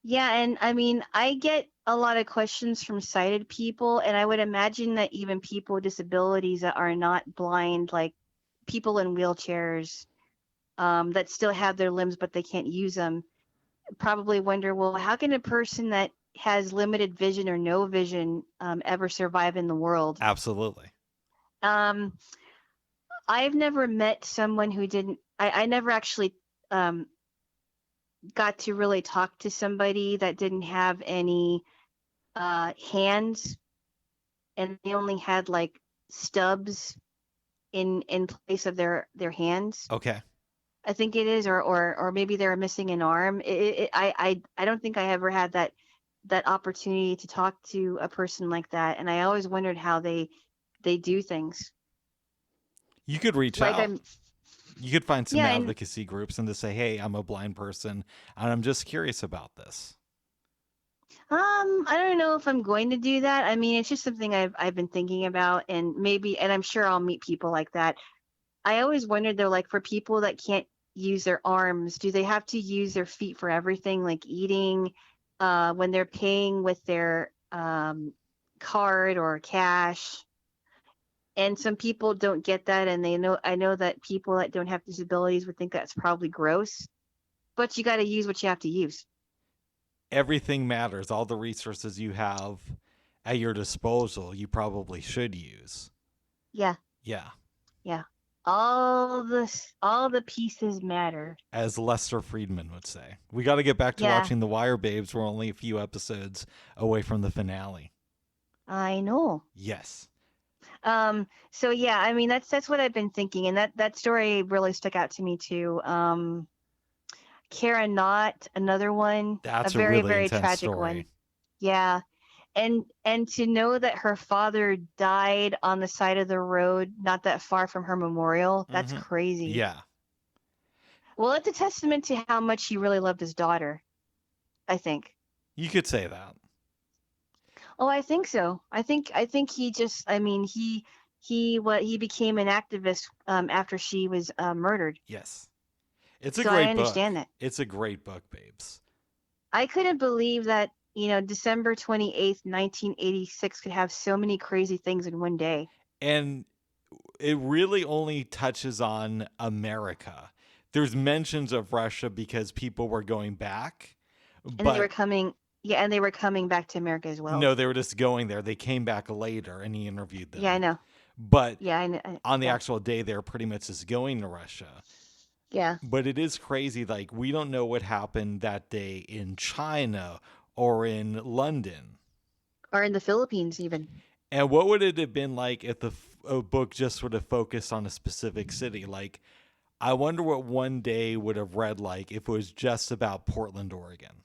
Yeah, and I mean, I get a lot of questions from sighted people, and I would imagine that even people with disabilities that are not blind, like people in wheelchairs, that still have their limbs but they can't use them, probably wonder, well, how can a person that has limited vision or no vision ever survive in the world? Absolutely. Um, I've never met someone who didn't. I never actually um, got to really talk to somebody that didn't have any hands, and they only had like stubs in place of their hands. Okay. I think it is, or maybe they're missing an arm. I don't think I ever had that opportunity to talk to a person like that, and I always wondered how they do things. You could reach Like out. I'm, You could find some yeah, and advocacy groups and just say, "Hey, I'm a blind person and I'm just curious about this." I don't know if I'm going to do that. I mean, it's just something I've been thinking about, and maybe, and I'm sure I'll meet people like that. I always wondered though, like for people that can't use their arms, do they have to use their feet for everything, like eating, when they're paying with their card or cash? And some people don't get that, and I know that people that don't have disabilities would think that's probably gross, but you got to use what you have to use. Everything matters. All the resources you have at your disposal, you probably should use. Yeah, Yeah. yeah. All the pieces matter. As Lester Friedman would say. We got to get back to Yeah, watching The Wire Babes. We're only a few episodes away from the finale. I know. Yes. So yeah, I mean that's what I've been thinking, and that story really stuck out to me too. Kara Knott, another one, a That's a very, really very intense tragic one. story. Yeah. And to know that her father died on the side of the road not that far from her memorial, that's Mm-hmm. crazy. Yeah. Well, it's a testament to how much he really loved his daughter, I think. You could say that. Oh, I think so. I think he just, I mean, he became an activist after she was murdered. Yes. It's a So I great book. understand that. It's a great book, babes. I couldn't believe that, December 28th, 1986 could have so many crazy things in one day. And it really only touches on America. There's mentions of Russia because people were going back, And they were but coming, yeah, and they were coming back to America as well. no, they were just going there. They came back later and he interviewed Yeah, I them. know. But Yeah, I know. on the Yeah, actual day, they were pretty much just going to Russia. yeah. But it is crazy. Like, we don't know what happened that day in China or in London. Or in the Philippines, even. And what would it have been like if the book just would have focused on a specific city? Like, I wonder what one day would have read like if it was just about Portland, Oregon.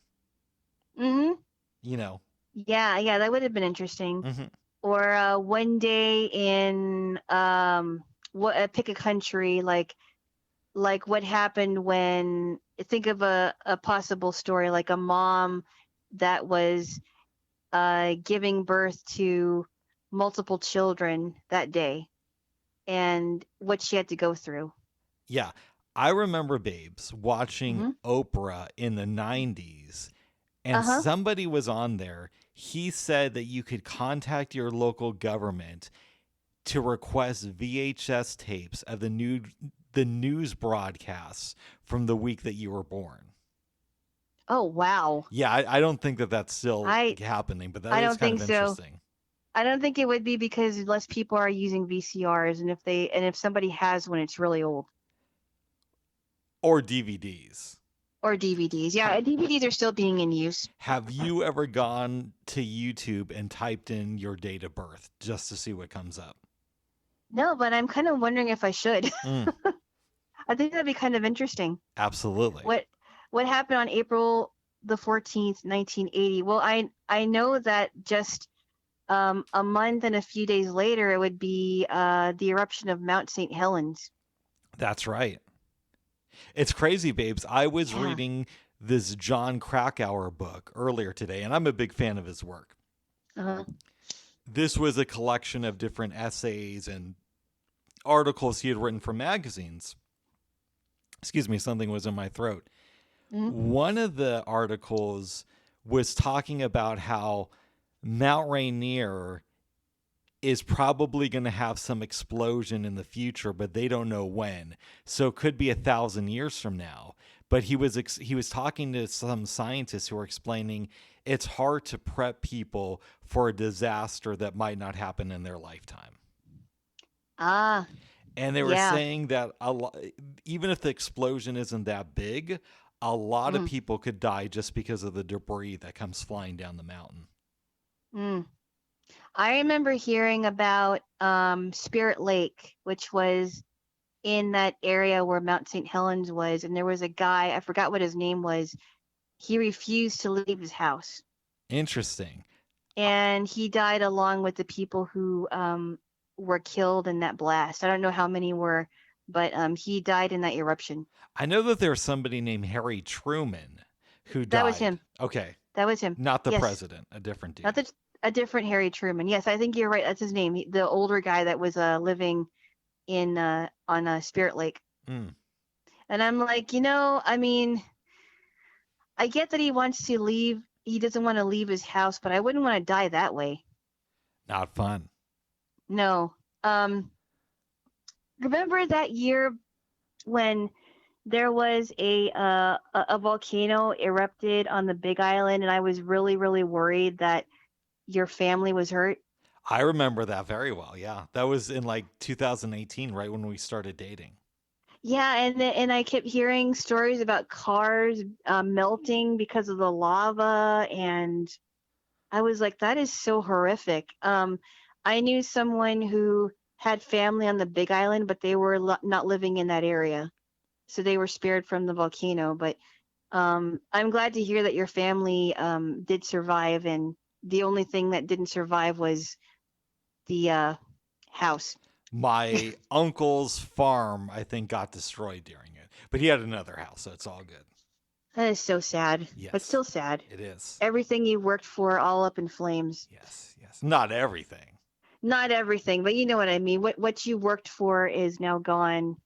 Mm-hmm. You know? Yeah, yeah, that would have been interesting. Mm-hmm. Or one day in what pick a country, like what happened when, think of a possible story, like a mom that was giving birth to multiple children that day, and what she had to go through. Yeah. I remember, babes, watching Hmm. Oprah in the 90s, and Uh-huh. somebody was on there. He said that you could contact your local government to request VHS tapes of the news broadcasts from the week that you were born. Oh, wow. Yeah, I don't think that that's still I happening, but that I is don't kind think of so. interesting. I don't think it would be because less people are using VCRs, and if somebody has one, it's really old. Or DVDs. Or DVDs. Yeah, DVDs are still being in use. Have you ever gone to YouTube and typed in your date of birth just to see what comes up? No, but I'm kind of wondering if I should. Mm, I think that'd be kind of interesting. absolutely. What what happened on April the 14th, 1980? Well, I know that just a month and a few days later, it would be the eruption of Mount St. Helens. That's right. It's crazy, babes. I was Yeah. reading this John Krakauer book earlier today, and I'm a big fan of his work. Uh-huh. This was a collection of different essays and articles he had written for magazines. Excuse me, something was in my throat. Mm-hmm. One of the articles was talking about how Mount Rainier is probably going to have some explosion in the future, but they don't know when. So it could be 1,000 years from now. But he was talking to some scientists who were explaining it's hard to prep people for a disaster that might not happen in their lifetime. Ah, And they were yeah. saying that even if the explosion isn't that big, a lot of Mm, people could die just because of the debris that comes flying down the mountain. mm. I remember hearing about Spirit Lake, which was in that area where Mount St. Helens was, and there was a guy, I forgot what his name was. He refused to leave his house, Interesting. and he died along with the people who were killed in that blast. I don't know how many were, but he died in that eruption. I know that there's somebody named Harry Truman who That was died. him. Okay. That was him. Not the Yes, president, a different not dude. the a different Harry Truman. Yes, I think you're right. That's his name. The older guy that was living in on Spirit Lake. Mm, And I'm like, I mean, I get that he wants to leave. He doesn't want to leave his house, but I wouldn't want to die that way. not fun. No. Um, remember that year when there was a volcano erupted on the Big Island, and I was really, really worried that your family was hurt? I remember that very well. Yeah. That was in like 2018, right when we started dating. Yeah, and I kept hearing stories about cars melting because of the lava, and I was like, that is so horrific. I knew someone who had family on the Big Island, but they were not living in that area, so they were spared from the volcano. But I'm glad to hear that your family did survive, and the only thing that didn't survive was the house. My uncle's farm, I think, got destroyed during it, but he had another house, so it's all good. That is so sad, but Yes, still sad. it is. Everything you worked for all up in flames. Yes, yes. Not everything. Not everything, but you know what I mean. What you worked for is now gone.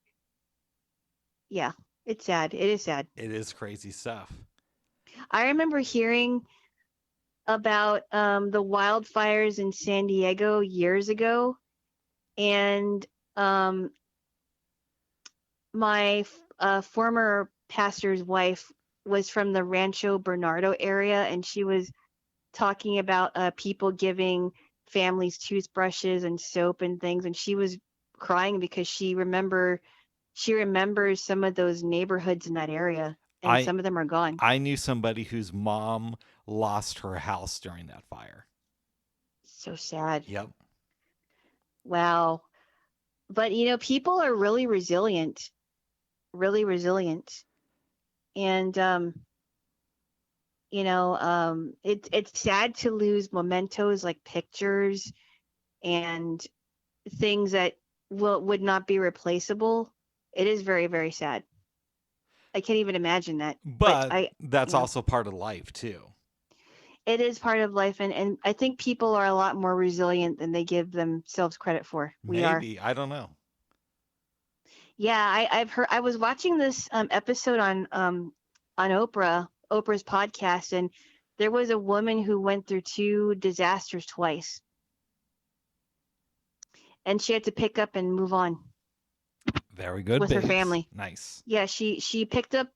Yeah, it's sad. It is sad. It is crazy stuff. I remember hearing about the wildfires in San Diego years ago, and my former pastor's wife was from the Rancho Bernardo area, and she was talking about people giving families toothbrushes and soap and things, and she was crying because she remembers some of those neighborhoods in that area, and I some of them are gone. I knew somebody whose mom lost her house during that fire. So sad. Yep. Wow. But people are really resilient, and it's sad to lose mementos like pictures and things that would not be replaceable. It is very, very sad. I can't even imagine that. But But that's yeah, also part of life too. it is part of life, and I think people are a lot more resilient than they give themselves credit for. We are. Maybe, I don't know. Yeah, I've heard. I was watching this episode on Oprah's podcast, and there was a woman who went through 2 disasters twice, and she had to pick up and move on Very good, with her babes. family. Nice. Yeah, she picked up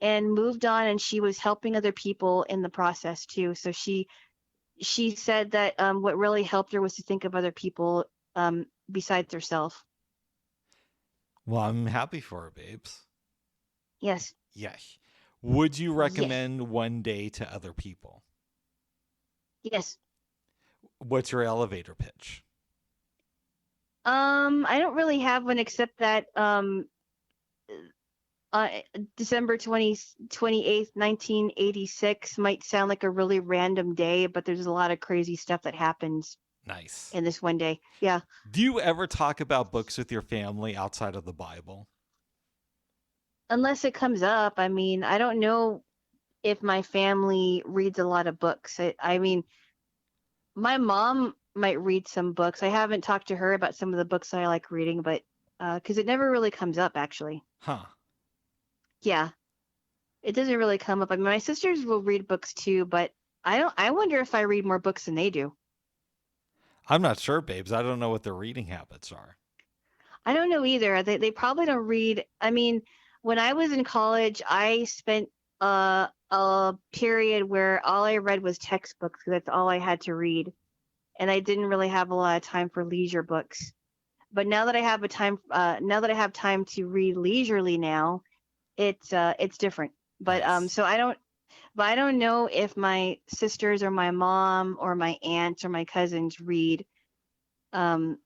and moved on, and she was helping other people in the process too. So she said that what really helped her was to think of other people besides herself. Well, I'm happy for her, babes. Yes. Yeah. Would you Yes. recommend One Day to other people? Yes. What's your elevator pitch? I don't really have one except that uh, December 28th, 1986 might sound like a really random day, but there's a lot of crazy stuff that happens Nice. in this one day. Yeah. Do you ever talk about books with your family outside of the Bible? Unless it comes up. I mean, I don't know if my family reads a lot of books. I mean, my mom might read some books. I haven't talked to her about some of the books I like reading, but because it never really comes up, actually. Huh. Yeah, it doesn't really come up. I mean, my sisters will read books too, but I don't. I wonder if I read more books than they do. I'm not sure, babes. I don't know what their reading habits are. I don't know either. They probably don't read. I mean, when I was in college, I spent a period where all I read was textbooks, 'cause that's all I had to read, and I didn't really have a lot of time for leisure books. But now that I have time to read leisurely now, it's different. But Nice. I don't know if my sisters or my mom or my aunts or my cousins um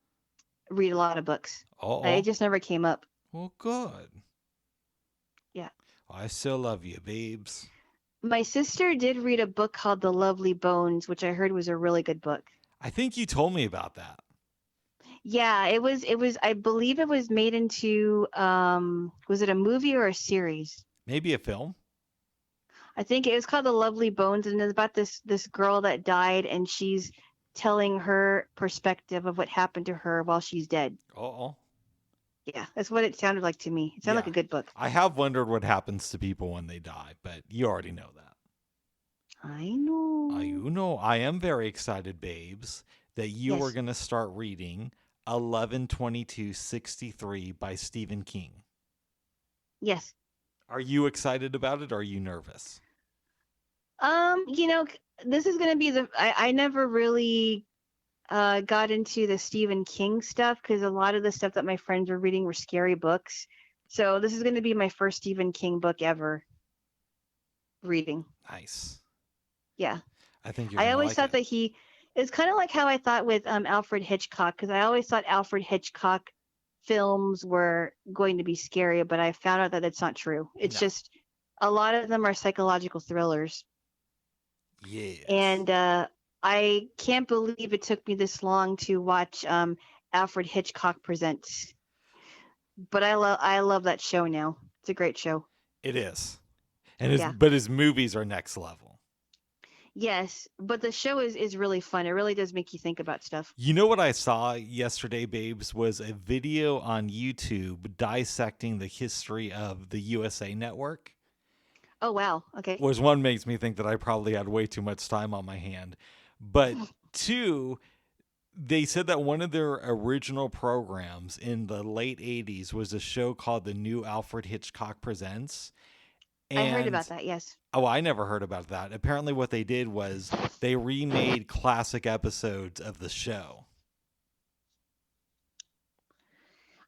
read a lot of books. It Oh, just never came up. well, good. Yeah. I still love you, babes. My sister did read a book called The Lovely Bones, which I heard was a really good book. I think you told me about that. Yeah, it was I believe it was made into was it a movie or a series? Maybe a film? I think it was called The Lovely Bones, and it's about this girl that died, and she's telling her perspective of what happened to her while she's dead. Oh, Yeah, that's what it sounded like to me. It sounded like yeah. a good book. I have wondered what happens to people when they die, but you already know that. I know. You know, I am very excited, babes, that you are Yes. going to start reading 11/22/63 by Stephen King. Yes. Are you excited about it or are you nervous? You know, this is gonna be I never really got into the Stephen King stuff because a lot of the stuff that my friends were reading were scary books. So this is gonna be my first Stephen King book ever reading. Nice. Yeah. I think you're I going to always like thought it. that it's kind of like how I thought with Alfred Hitchcock, because I always thought Alfred Hitchcock films were going to be scary, but I found out that it's not true. It's No. just a lot of them are psychological thrillers. Yes. And I can't believe it took me this long to watch Alfred Hitchcock Presents. But I love that show now. It's a great show. It is. And Yeah. his movies are next level. Yes, but the show is really fun. It really does make you think about stuff. You know what I saw yesterday, babes, was a video on YouTube dissecting the history of the USA Network. Oh wow. Okay. Was one makes me think that I probably had way too much time on my hand. But two, they said that one of their original programs in the late 80s was a show called The New Alfred Hitchcock Presents. I heard And about that. Yes. oh, I never heard about that. Apparently, what they did was they remade classic episodes of the show.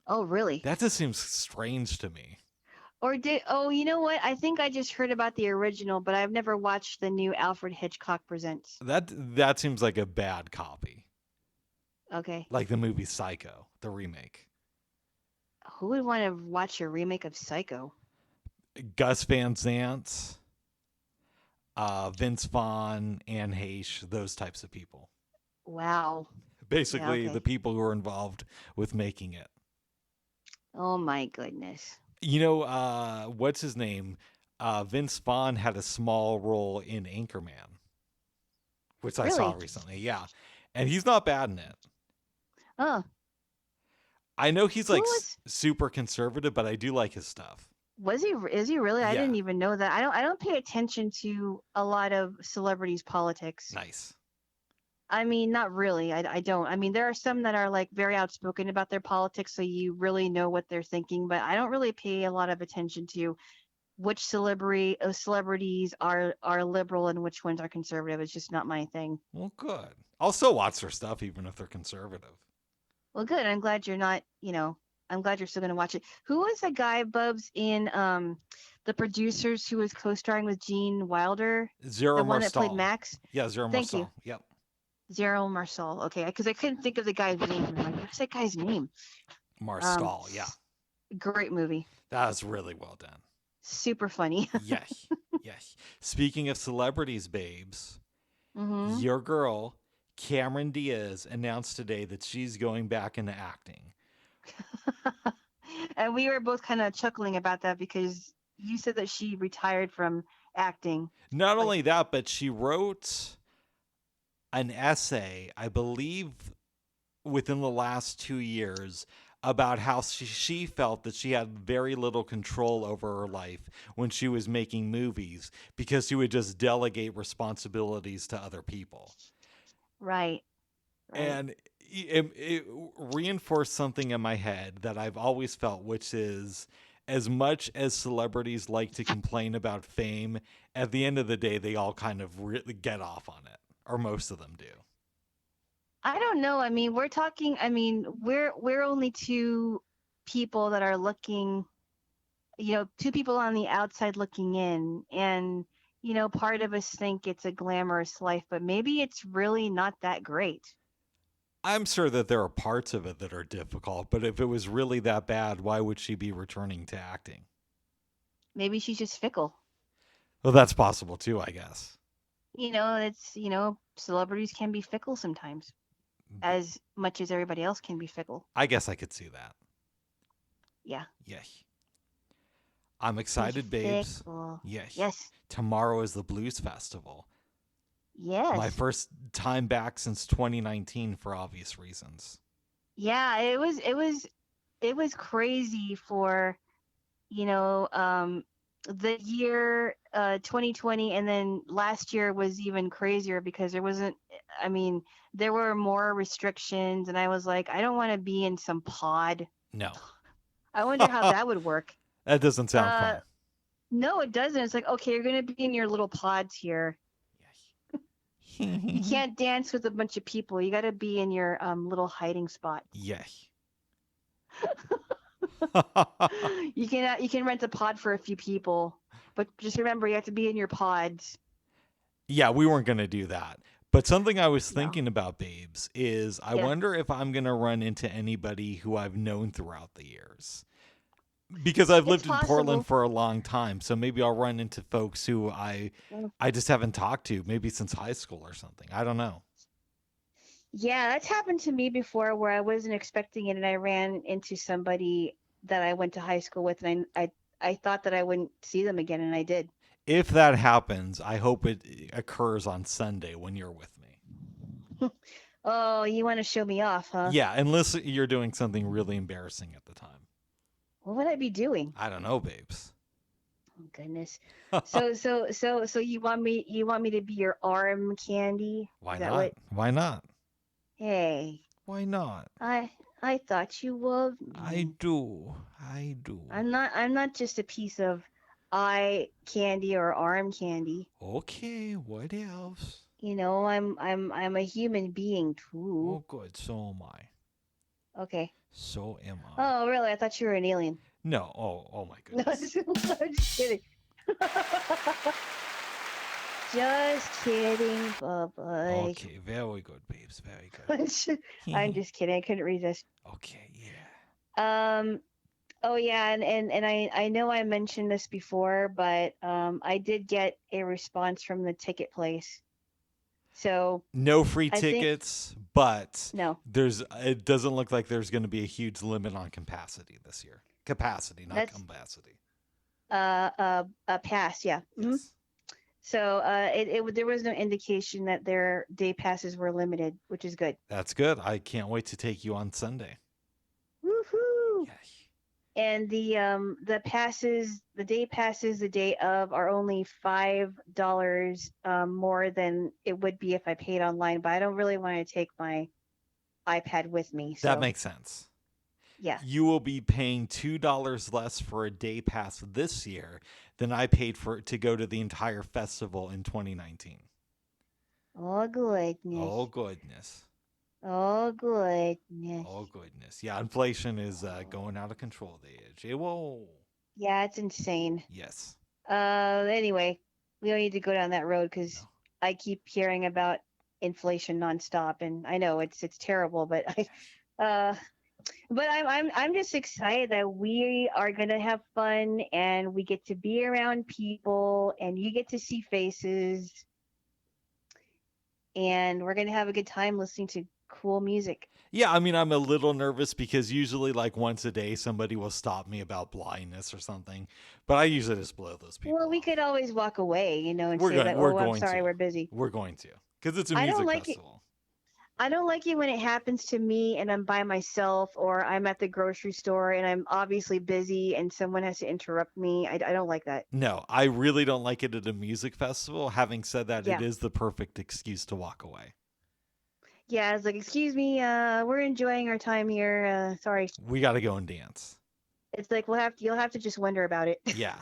Oh really? That just seems strange to me. You know what? I think I just heard about the original, but I've never watched the new Alfred Hitchcock Presents. That seems like a bad copy, Okay. like the movie Psycho, the remake. Who would want to watch a remake of Psycho? Gus Van Sant, Vince Vaughn, Anne Heche, those types of people. Wow. Yeah, Basically, the okay. people who were involved with making it. Oh my goodness. You know, what's his name? Vince Vaughn had a small role in Anchorman, which I saw Really? recently. Yeah. And he's not bad in it. Oh, I know he's who like was super conservative, but I do like his stuff. Was he? Is he really? I Yeah, didn't even know that. I don't pay attention to a lot of celebrities' politics. nice. I mean, not really. I don't. I mean, there are some that are like very outspoken about their politics, so you really know what they're thinking. But I don't really pay a lot of attention to which celebrities are liberal and which ones are conservative. It's just not my thing. Well, good. I'll still watch their stuff even if they're conservative. Well, good. I'm glad you're not. I'm glad you're still gonna watch it. Who was the guy, Bubs, in the producers who was co-starring with Gene Wilder? Zero The one that played Marstal. Max? Yeah, Zero Thank you. Marstal. Yep. Zero Marcel. Okay, because I couldn't think of the guy's name. I'm like, what's that guy's name? Um, Marstal. Yeah. Great movie. That was really well done. Super funny. Yes. Yes. Speaking of celebrities, babes, hmm your girl, Cameron Diaz, announced today that she's going back into acting. And we were both kind of chuckling about that because you said that she retired from acting. Not Like, only that, but she wrote an essay, I believe, within the last 2 years about how she felt that she had very little control over her life when she was making movies because she would just delegate responsibilities to other people. right, right. And it reinforced something in my head that I've always felt, which is as much as celebrities like to complain about fame, at the end of the day, they all kind of really get off on it, or most of them do. I don't know. I mean, we're talking. I mean, we're only two people that are looking. Two people on the outside looking in, and part of us think it's a glamorous life, but maybe it's really not that great. I'm sure that there are parts of it that are difficult, but if it was really that bad, why would she be returning to acting? Maybe she's just fickle. Well, that's possible too, I guess. It's celebrities can be fickle sometimes, as much as everybody else can be fickle. I guess I could see that. Yeah. Yeah. I'm Be excited, babes. fickle. Yeah. Yes. Tomorrow is the Blues Festival. My Yes. first time back since 2019 for obvious reasons. Yeah. It was crazy for the year 2020, and then last year was even crazier because there wasn't. I mean, there were more restrictions, and I was like, I don't want to be in some pod. No. I wonder how that would work. That doesn't sound Uh, fun. no, it doesn't. It's like, okay, you're gonna be in your little pods here. You can't dance with a bunch of people. You got to be in your little hiding spot. Yeah. You can rent a pod for a few people, but just remember you have to be in your pods. Yeah, we weren't going to do that. But something I was No. thinking about, babes, is I Yeah. wonder if I'm going to run into anybody who I've known throughout the years. Because I've It's lived in possible. Portland for a long time, so maybe I'll run into folks who Mm. I just haven't talked to, maybe since high school or something. I don't know. Yeah, that's happened to me before where I wasn't expecting it and I ran into somebody that I went to high school with, and I thought that I wouldn't see them again, and I did. If that happens, I hope it occurs on Sunday when you're with me. Oh, you want to show me off, huh? Yeah, unless you're doing something really embarrassing at the time. What would I be doing? I don't know, babes. Oh, goodness. So you want me to be your arm candy? Why Is that not? Why not? Hey, Why not? I thought you loved me. I do. I do. I'm not just a piece of eye candy or arm candy. Okay, what else? I'm a human being Oh, too. good. So am I. Okay. So am I. Oh, really? I thought you were an alien. No. Oh my No, goodness. I'm just kidding. Just kidding, bye-bye. Okay, very good, babes. Very good. I'm just kidding. I couldn't resist. Okay, yeah. Oh yeah, and I know I mentioned this before, but I did get a response from the ticket place. So No free I think tickets, but no, it doesn't look like there's going to be a huge limit on capacity this year. Capacity, not that's capacity. a pass, yeah. Yes. So there was no indication that their day passes were limited, which is good. That's good. I can't wait to take you on Sunday. Woohoo! Yes. and the day passes the day of are only $5 more than it would be if I paid online. But I don't really want to take my iPad with me, That so makes sense. yeah. You will be paying $2 less for a day pass this year than I paid for to go to the entire festival in 2019. Oh Oh goodness. goodness. Oh goodness. Oh goodness. Yeah, inflation is going out of control. The age. It will. Yeah, it's insane. Yes. Anyway, we don't need to go down that road No. because I keep hearing about inflation nonstop, and I know it's terrible, but uh, but I'm just excited that we are gonna have fun and we get to be around people and you get to see faces and we're gonna have a good time listening to cool music. Yeah, I mean, I'm a little nervous because usually, like, once a day, somebody will stop me about blindness or something. But I usually just blow those Well, people we off. could always walk away, and We're say going. like, We're "Oh, I'm going to. sorry, we're busy." We're going to. Because it's a I don't music like it. festival. I don't like it when it happens to me and I'm by myself or I'm at the grocery store and I'm obviously busy and someone has to interrupt me. I don't like that. No, I really don't like it at a music festival. Having said that, it Yeah. is the perfect excuse to walk away. Yeah, it's like, excuse me, we're enjoying our time here. Sorry. We got to go and dance. It's like you'll have to just wonder about it. Yeah.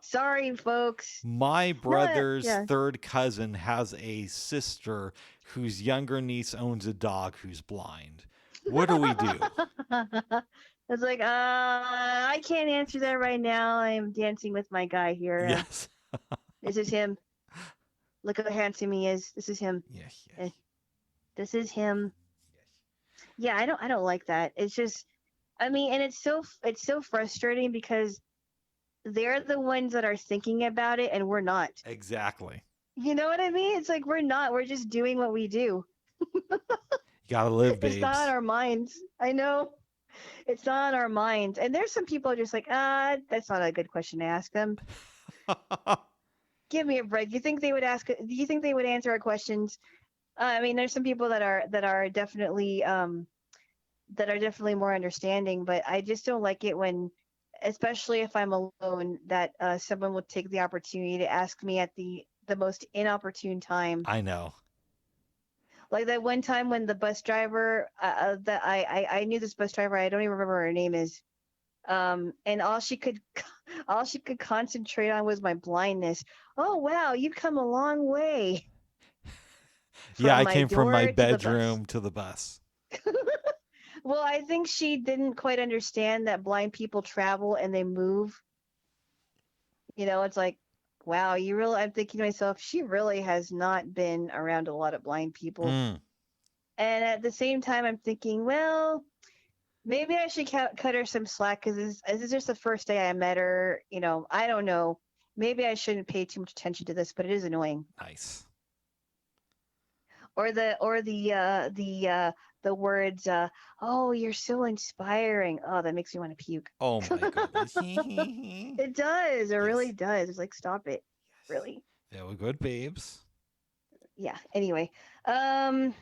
Sorry, folks. My No, brother's yeah. third cousin has a sister whose younger niece owns a dog who's blind. What do we do? It's like, I can't answer that right now. I'm dancing with my guy here. Yes. This is him. Look how handsome he is. This is him. Yes, Uh, yes. This is him. Yeah, I don't like that. It's just, I mean, and it's so frustrating because they're the ones that are thinking about it and we're not. Exactly. You know what I mean? It's like we're not. We're just doing what we do. You gotta live, It's not on babes. our minds. I know. It's not on our minds. And there's some people are just like, that's not a good question to ask them. Give me a break. Do you think they would answer our questions? I mean, there's some people that are definitely more understanding, but I just don't like it when, especially if I'm alone, that someone will take the opportunity to ask me at the most inopportune time. I know. Like that one time when the bus driver, that I knew this bus driver, I don't even remember what her name is, and all she could concentrate on was my blindness. Oh wow, you've come a long way Yeah, from I my came from my door to the bus. bedroom to the bus. Well, I think she didn't quite understand that blind people travel and they move. It's like, wow, I'm thinking to myself, she really has not been around a lot of blind people. Mm. And at the same time, I'm thinking, well, maybe I should cut her some slack because this is just the first day I met her. I don't know. Maybe I shouldn't pay too much attention to this, but it is annoying. Nice. Or the words, oh, you're so inspiring. Oh, that makes me want to puke. Oh my goodness. It does. It really Yes. does. It's like, stop it. Yes. Really. Very good, babes. Yeah. Anyway. Um.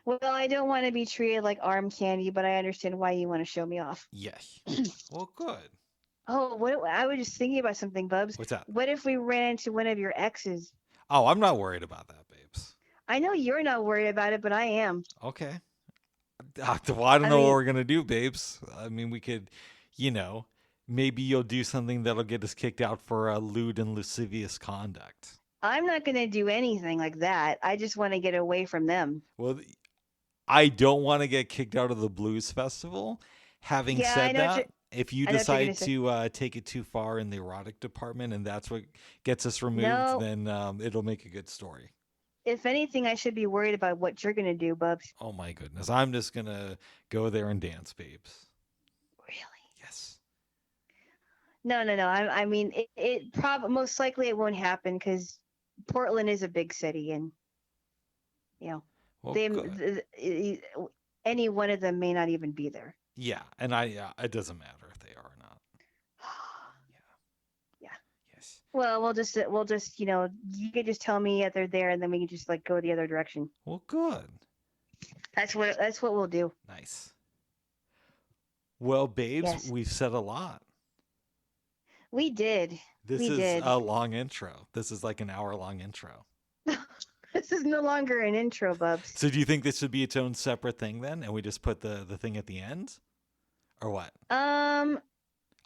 Well, I don't want to be treated like arm candy, but I understand why you want to show me off. Yes. Well, good. Oh, I was just thinking about something, Bubs. What's that? What if we ran into one of your exes? Oh, I'm not worried about that, babes. I know you're not worried about it, but I am. Okay. Well, I don't I know what mean, we're gonna do, babes. I mean, we could, you know, maybe you'll do something that'll get us kicked out for lewd and lascivious conduct. I'm not going to do anything like that. I just want to get away from them. Well, I don't want to get kicked out of the blues festival. Having Yeah, said that, if you I know what you're going decide to say. to take it too far in the erotic department and that's what gets us removed, No, then it'll make a good story. if anything, I should be worried about what you're going to do, Bubs. Oh my goodness. I'm just going to go there and dance, babes. Really? Yes. No, no, no. I mean, most likely it won't happen because Portland is a big city, and you know, Well, they good. any one of them may not even be there. Yeah, and it doesn't matter if they are or not. Yeah. Yeah. Yes. Well, we'll just you could just tell me that they're there, and then we can just like go the other direction. Well, good. That's what we'll do. Nice. Well, babes, Yes, we've said a lot. we did. This We is did. a long intro. This is like an hour-long intro. This is no longer an intro, Bubs. So do you think this should be its own separate thing then, and we just put the thing at the end, or what? Um,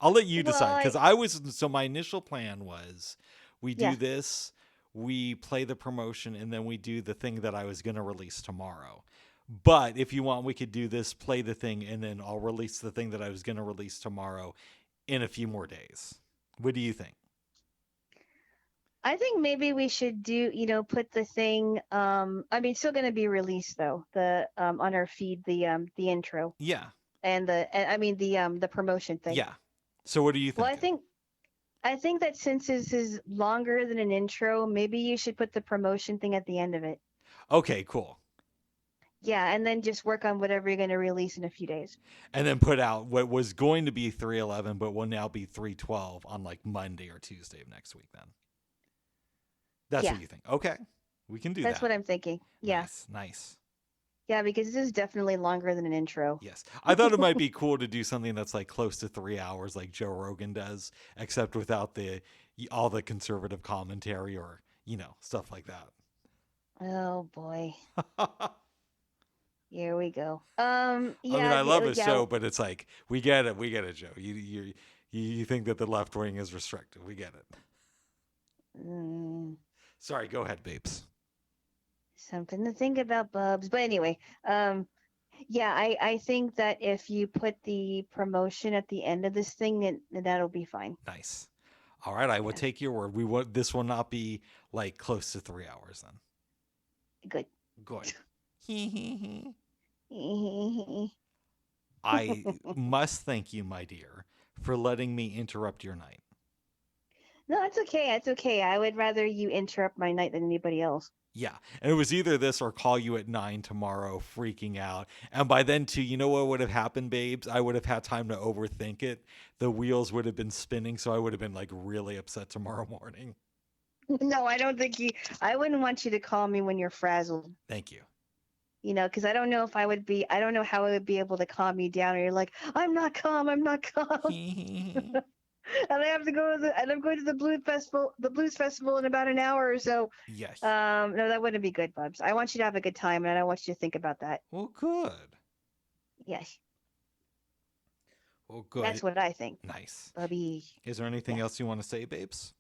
I'll let you well, decide because I was so my initial plan was we do yeah. this, we play the promotion, and then we do the thing that I was going to release tomorrow. But if you want, we could do this, play the thing, and then I'll release the thing that I was going to release tomorrow in a few more days. What do you think? I think maybe we should do, put the thing, I mean, it's still going to be released though, on our feed, the intro Yeah, and I mean, the promotion thing. yeah. So what are you Well, thinking? I think that since this is longer than an intro, maybe you should put the promotion thing at the end of it. Okay, cool. Yeah, and then just work on whatever you're going to release in a few days. And then put out what was going to be 311, but will now be 312 on like Monday or Tuesday of next week. Then that's Yeah, what you think. Okay, we can do that's that. what I'm thinking. Yeah. Nice, nice. Yeah, because this is definitely longer than an intro. Yes. I thought it might be cool to do something that's like close to 3 hours like Joe Rogan does, except without all the conservative commentary or, stuff like that. Oh boy. I Here we go. mean, Yeah, I love his yeah. show, but it's like we get it, Joe. You think that the left wing is restrictive. We get it. Mm, Sorry, go ahead, babes. something to think about, Bubs. But anyway, yeah, I think that if you put the promotion at the end of this thing, that'll be fine. Nice. All right, I will Yeah, take your word. This will not be like close to 3 hours then. good. Good. I must thank you, my dear, for letting me interrupt your night. No, it's okay. It's okay. I would rather you interrupt my night than anybody else. Yeah. And it was either this or call you at 9 tomorrow, freaking out. And by then, too, you know what would have happened, babes? I would have had time to overthink it. The wheels would have been spinning, so I would have been like really upset tomorrow morning. No, I don't think you. I wouldn't want you to call me when you're frazzled. Thank you. Because I don't know if I would be. I don't know how I would be able to calm you down. Or you're like, I'm not calm. I'm not calm. And I have to go to and I'm going to the blues festival in about an hour or so. Yes. No, that wouldn't be good, Bubs. I want you to have a good time, and I don't want you to think about that. Well, good. Yes, Well, good. that's what I think, Nice. Bubby. Is there anything Yeah, else you want to say, babes?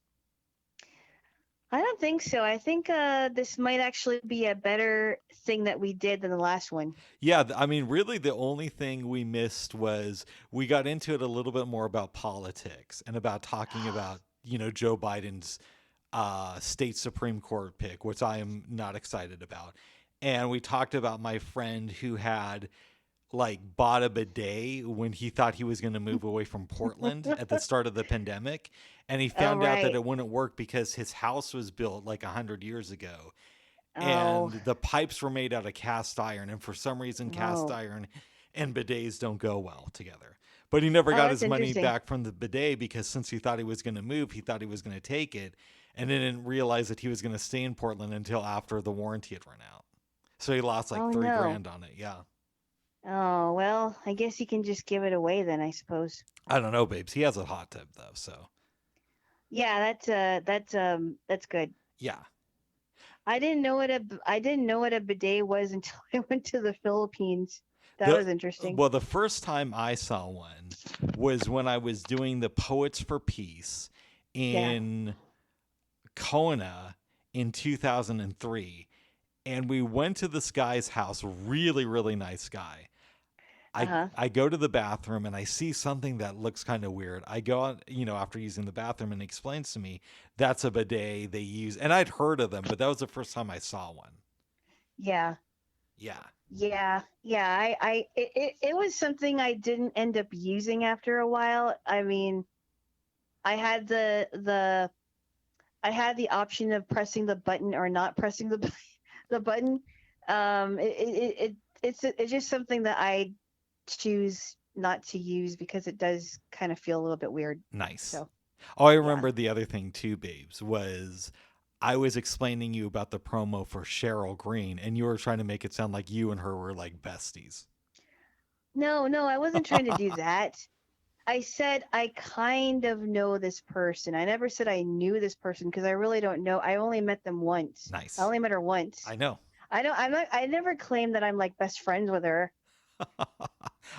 I don't think so. I think this might actually be a better thing that we did than the last one. Yeah, I mean, really, the only thing we missed was we got into it a little bit more about politics and about talking about, Joe Biden's state Supreme Court pick, which I am not excited about. And we talked about my friend who had like bought a bidet when he thought he was going to move away from Portland at the start of the pandemic. And he Oh found out that right. it wouldn't work because his house was built like 100 years ago Oh and the pipes were made out of cast iron, and for some reason cast oh iron and bidets don't go well together. But he never oh. got That's his money interesting. back from the bidet because since he thought he was going to move, he thought he was going to take it, and then didn't realize that he was going to stay in Portland until after the warranty had run out. So he lost like Oh three no. grand on it. Yeah. Oh well. I guess you can just give it away then. I suppose. I don't know, babes. He has a hot tub though, so Yeah, that's good. yeah. I didn't know what a bidet was until I went to the Philippines. That The was interesting. well, the first time I saw one was when I was doing the Poets for Peace Yeah. in Kona in 2003, and we went to this guy's house, really really nice guy. I Uh-huh. I go to the bathroom and I see something that looks kind of weird. I go out, after using the bathroom, and he explains to me that's a bidet they use, and I'd heard of them, but that was the first time I saw one. Yeah. Yeah. Yeah. Yeah. It was something I didn't end up using after a while. I mean, I had I had the option of pressing the button or not pressing the the button. It's just something that I choose not to use because it does kind of feel a little bit weird. Nice. So, Oh, I yeah. remember the other thing too, babes, was I was explaining you about the promo for Cheryl Green, and you were trying to make it sound like you and her were like besties. No, I wasn't trying to do that. I said I kind of know this person. I never said I knew this person because I really don't know. I only met them once. I Nice. only met her once. I know. I don't. I'm not. I never claimed that I'm like best friends with her.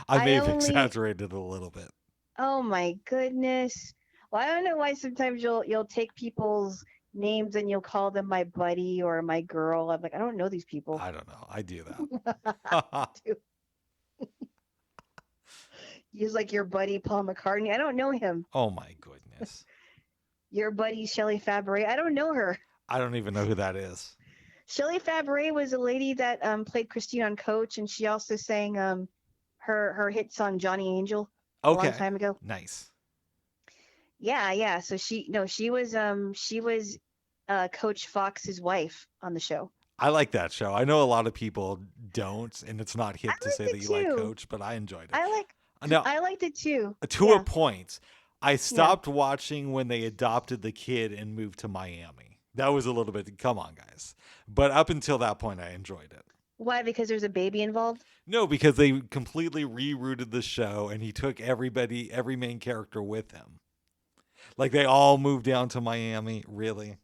I may I have only. exaggerated a little bit. Oh my goodness. Well, I don't know why sometimes you'll take people's names and you'll call them my buddy or my girl. I'm like, I don't know these people. I don't know. I do that. Dude, he's like your buddy Paul McCartney. I don't know him. Oh my goodness. Your buddy Shelley Fabares. I don't know her. I don't even know who that is. Shelley Fabares was a lady that played Christine on Coach, and she also sang her hit song Johnny Angel a long Okay. time ago. Nice. Yeah. So she was Coach Fox's wife on the show. I like that show. I know a lot of people don't, and it's not I hip to liked say it that you like too. Coach, but I enjoyed it. I like Now, I liked it too. to a Yeah. point, I Yeah. stopped watching when they adopted the kid and moved to Miami. That was a little bit, come on, guys. But up until that point, I enjoyed it. Why? Because there's a baby involved? No, because they completely rerouted the show and he took every main character with him. Like they all moved down to Miami. Really?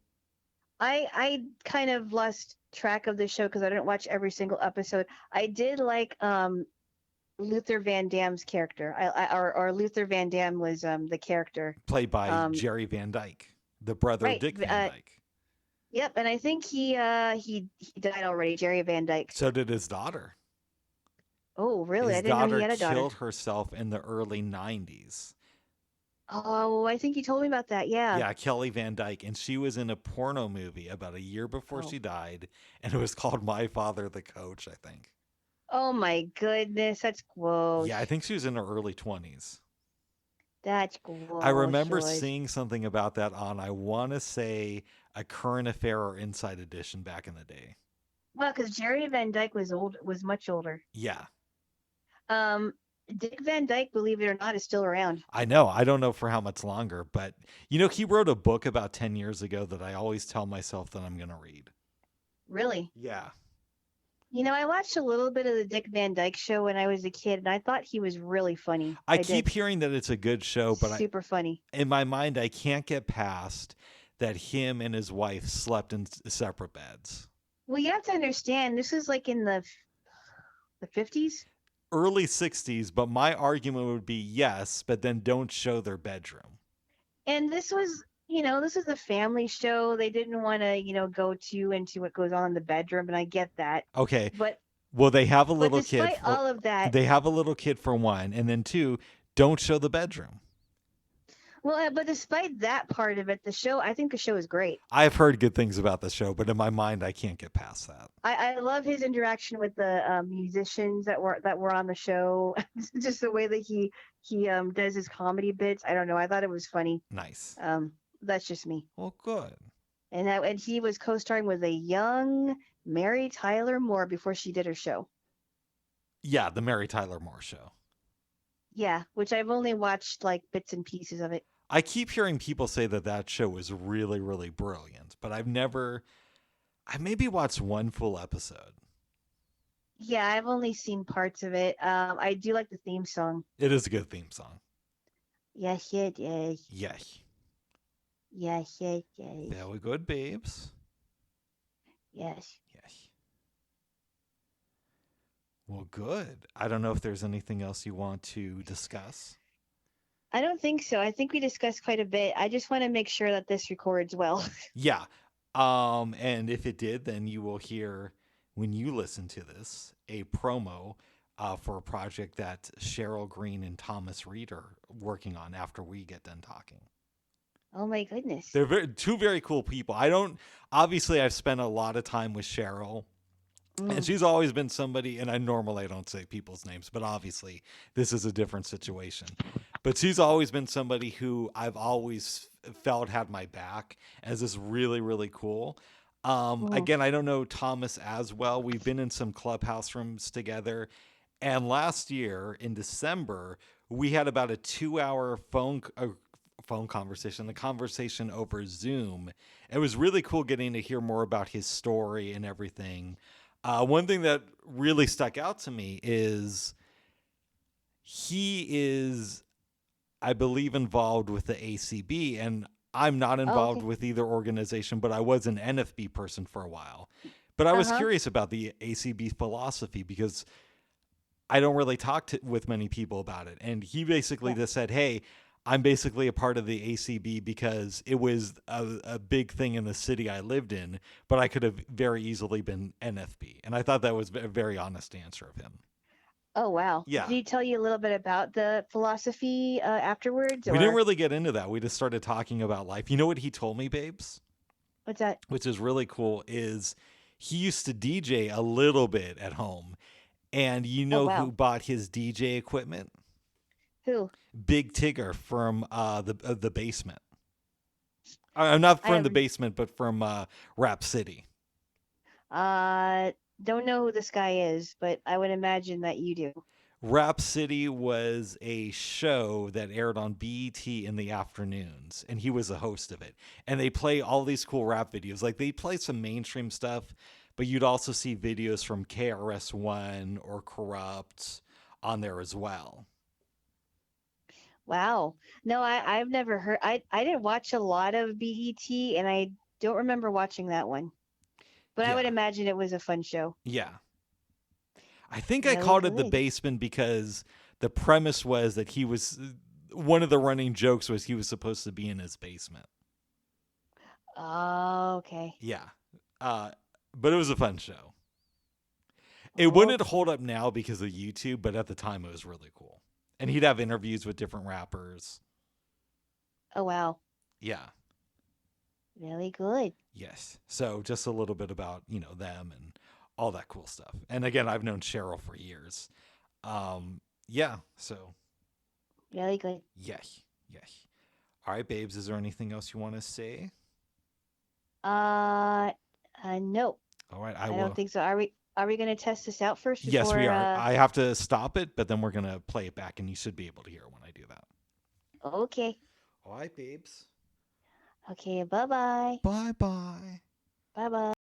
I kind of lost track of the show because I didn't watch every single episode. I did like Luther Van Dam's character. Or Luther Van Dam was the character. Played by Um, Jerry Van Dyke, the brother of right. Dick Van Dyke. Yep, and I think he died already, Jerry Van Dyke. So did his daughter. Oh, really? His I didn't know daughter he had a daughter. killed herself in the early 90s. Oh, I think you told me about that. Yeah. Yeah, Kelly Van Dyke. And she was in a porno movie about a year before Oh. she died. And it was called My Father the Coach, I think. Oh my goodness, that's gross. Yeah, I think she was in her early 20s. That's gross. I remember Joyce. seeing something about that on, I want to say, a Current Affair or Inside Edition back in the day. Well, because Jerry Van Dyke was much older. Yeah, Dick Van Dyke, believe it or not, is still around. I know. I don't know for how much longer, but he wrote a book about 10 years ago that I always tell myself that I'm going to read. Really? Yeah. I watched a little bit of the Dick Van Dyke Show when I was a kid, and I thought he was really funny. I did. keep hearing that it's a good show, but Super funny. in my mind, I can't get past that him and his wife slept in separate beds. Well, you have to understand, this is like in the 50s. Early 60s, but my argument would be yes, but then don't show their bedroom. And this was a family show. They didn't want to, go too into what goes on in the bedroom, and I get that. Okay. But well, they have a little kid. Despite all of that, they have a little kid for one, and then two, don't show the bedroom. Well, but despite that part of it, I think the show is great. I've heard good things about the show, but in my mind, I can't get past that. I love his interaction with the musicians that were on the show. Just the way that he does his comedy bits. I don't know. I thought it was funny. Nice. That's just me. Well, good. And he was co-starring with a young Mary Tyler Moore before she did her show. Yeah, the Mary Tyler Moore Show. Yeah, which I've only watched like bits and pieces of it. I keep hearing people say that show was really, really brilliant, but I maybe watched one full episode. Yeah, I've only seen parts of it. I do like the theme song. It is a good theme song. Yes, it is. Yes. Yes, it is. Very good, babes. Yes. Yes. Well, good. I don't know if there's anything else you want to discuss. I don't think so. I think we discussed quite a bit. I just want to make sure that this records well. Yeah. And if it did, then you will hear, when you listen to this, a promo for a project that Cheryl Green and Thomas Reid are working on after we get done talking. Oh my goodness. They're two very cool people. Obviously I've spent a lot of time with Cheryl. And she's always been somebody, and I don't say people's names, but obviously this is a different situation. But she's always been somebody who I've always felt had my back as this really, really cool. Again, I don't know Thomas as well. We've been in some clubhouse rooms together. And last year in December, we had about a 2-hour phone conversation, the conversation over Zoom. It was really cool getting to hear more about his story and everything. One thing that really stuck out to me is he is, I believe, involved with the ACB, and I'm not Oh, involved okay. with either organization, but I was an NFB person for a while. But I was Uh-huh. curious about the ACB philosophy because I don't really talk with many people about it. And he basically Yeah. just said, hey, I'm basically a part of the ACB because it was a big thing in the city I lived in, but I could have very easily been NFB. And I thought that was a very honest answer of him. Oh, wow. Did Yeah. he tell you a little bit about the philosophy afterwards, We didn't or really get into that. We just started talking about life. You know what he told me, babes? what's that? Which is really cool, is he used to DJ a little bit at home. And you Oh, know who wow. bought his DJ equipment? Who? Big Tigger from the basement. Not I from have the basement, but from Rap City. don't know who this guy is, but I would imagine that you do. Rap City was a show that aired on BET in the afternoons, and he was the host of it. And they play all these cool rap videos. Like, they play some mainstream stuff, but you'd also see videos from KRS-One or Corrupt on there as well. Wow. No, I've never heard. I didn't watch a lot of BET, and I don't remember watching that one. But I Yeah, would imagine it was a fun show. yeah. I think I Really called it the good. basement because the premise was that he was, one of the running jokes was he was supposed to be in his basement. Oh, okay. Yeah. Uh, but it was a fun show. It wouldn't hold Okay. up now because of YouTube, but at the time it was really cool. And he'd have interviews with different rappers. Oh, wow. Yeah. Really good. Yes. So just a little bit about, them and all that cool stuff. And again, I've known Cheryl for years. Yeah. So, Really good. yes. Yes. All right, babes, is there anything else you want to say? Uh, no, All right, I I don't will. think so. Are we gonna test this out first Yes, we before are. I have to stop it, but then we're going to play it back and you should be able to hear it when I do that. Okay. All right, babes. Okay, bye-bye. Bye-bye. Bye-bye.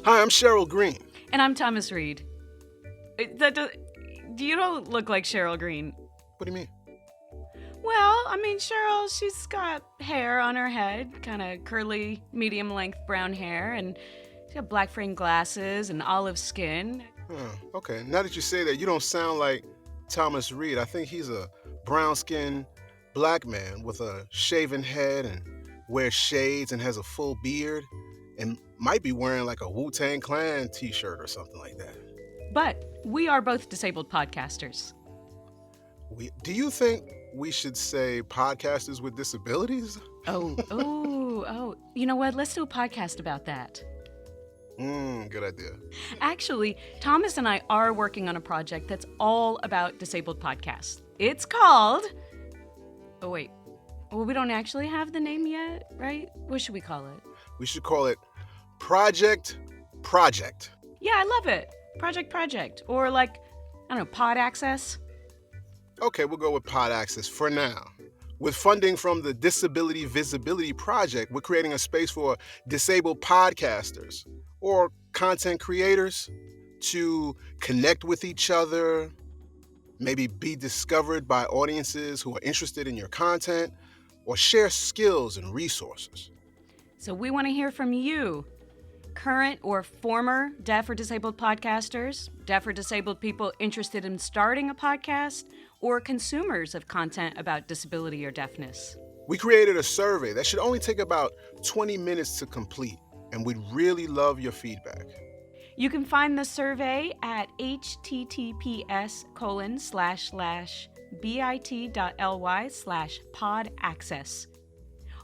Hi, I'm Cheryl Green. And I'm Thomas Reid. You don't look like Cheryl Green. What do you mean? Well, I mean, Cheryl, she's got hair on her head, kind of curly, medium-length brown hair, and she's got black frame glasses and olive skin. Oh, okay. Now that you say that, you don't sound like Thomas Reid. I think he's a brown-skinned black man with a shaven head and wears shades and has a full beard and might be wearing like a Wu-Tang Clan t-shirt or something like that. But we are both disabled podcasters. Do you think we should say podcasters with disabilities? Oh. You know what? Let's do a podcast about that. Good idea. Actually, Thomas and I are working on a project that's all about disabled podcasts. It's called... Oh, wait. Well, we don't actually have the name yet, right? What should we call it? We should call it Project. Yeah, I love it. Project. Or like, I don't know, Pod Access? Okay, we'll go with Pod Access for now. With funding from the Disability Visibility Project, we're creating a space for disabled podcasters or content creators to connect with each other, maybe be discovered by audiences who are interested in your content, or share skills and resources. So we want to hear from you, current or former deaf or disabled podcasters, deaf or disabled people interested in starting a podcast, or consumers of content about disability or deafness. We created a survey that should only take about 20 minutes to complete, and we'd really love your feedback. You can find the survey at https://bit.ly/podaccess.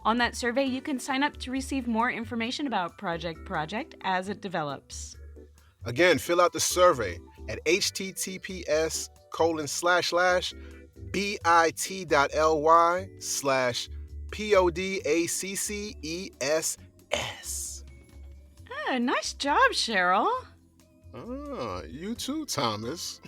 On that survey, you can sign up to receive more information about Project as it develops. Again, fill out the survey at https://bit.ly/podaccess. Nice job, Cheryl. You too, Thomas.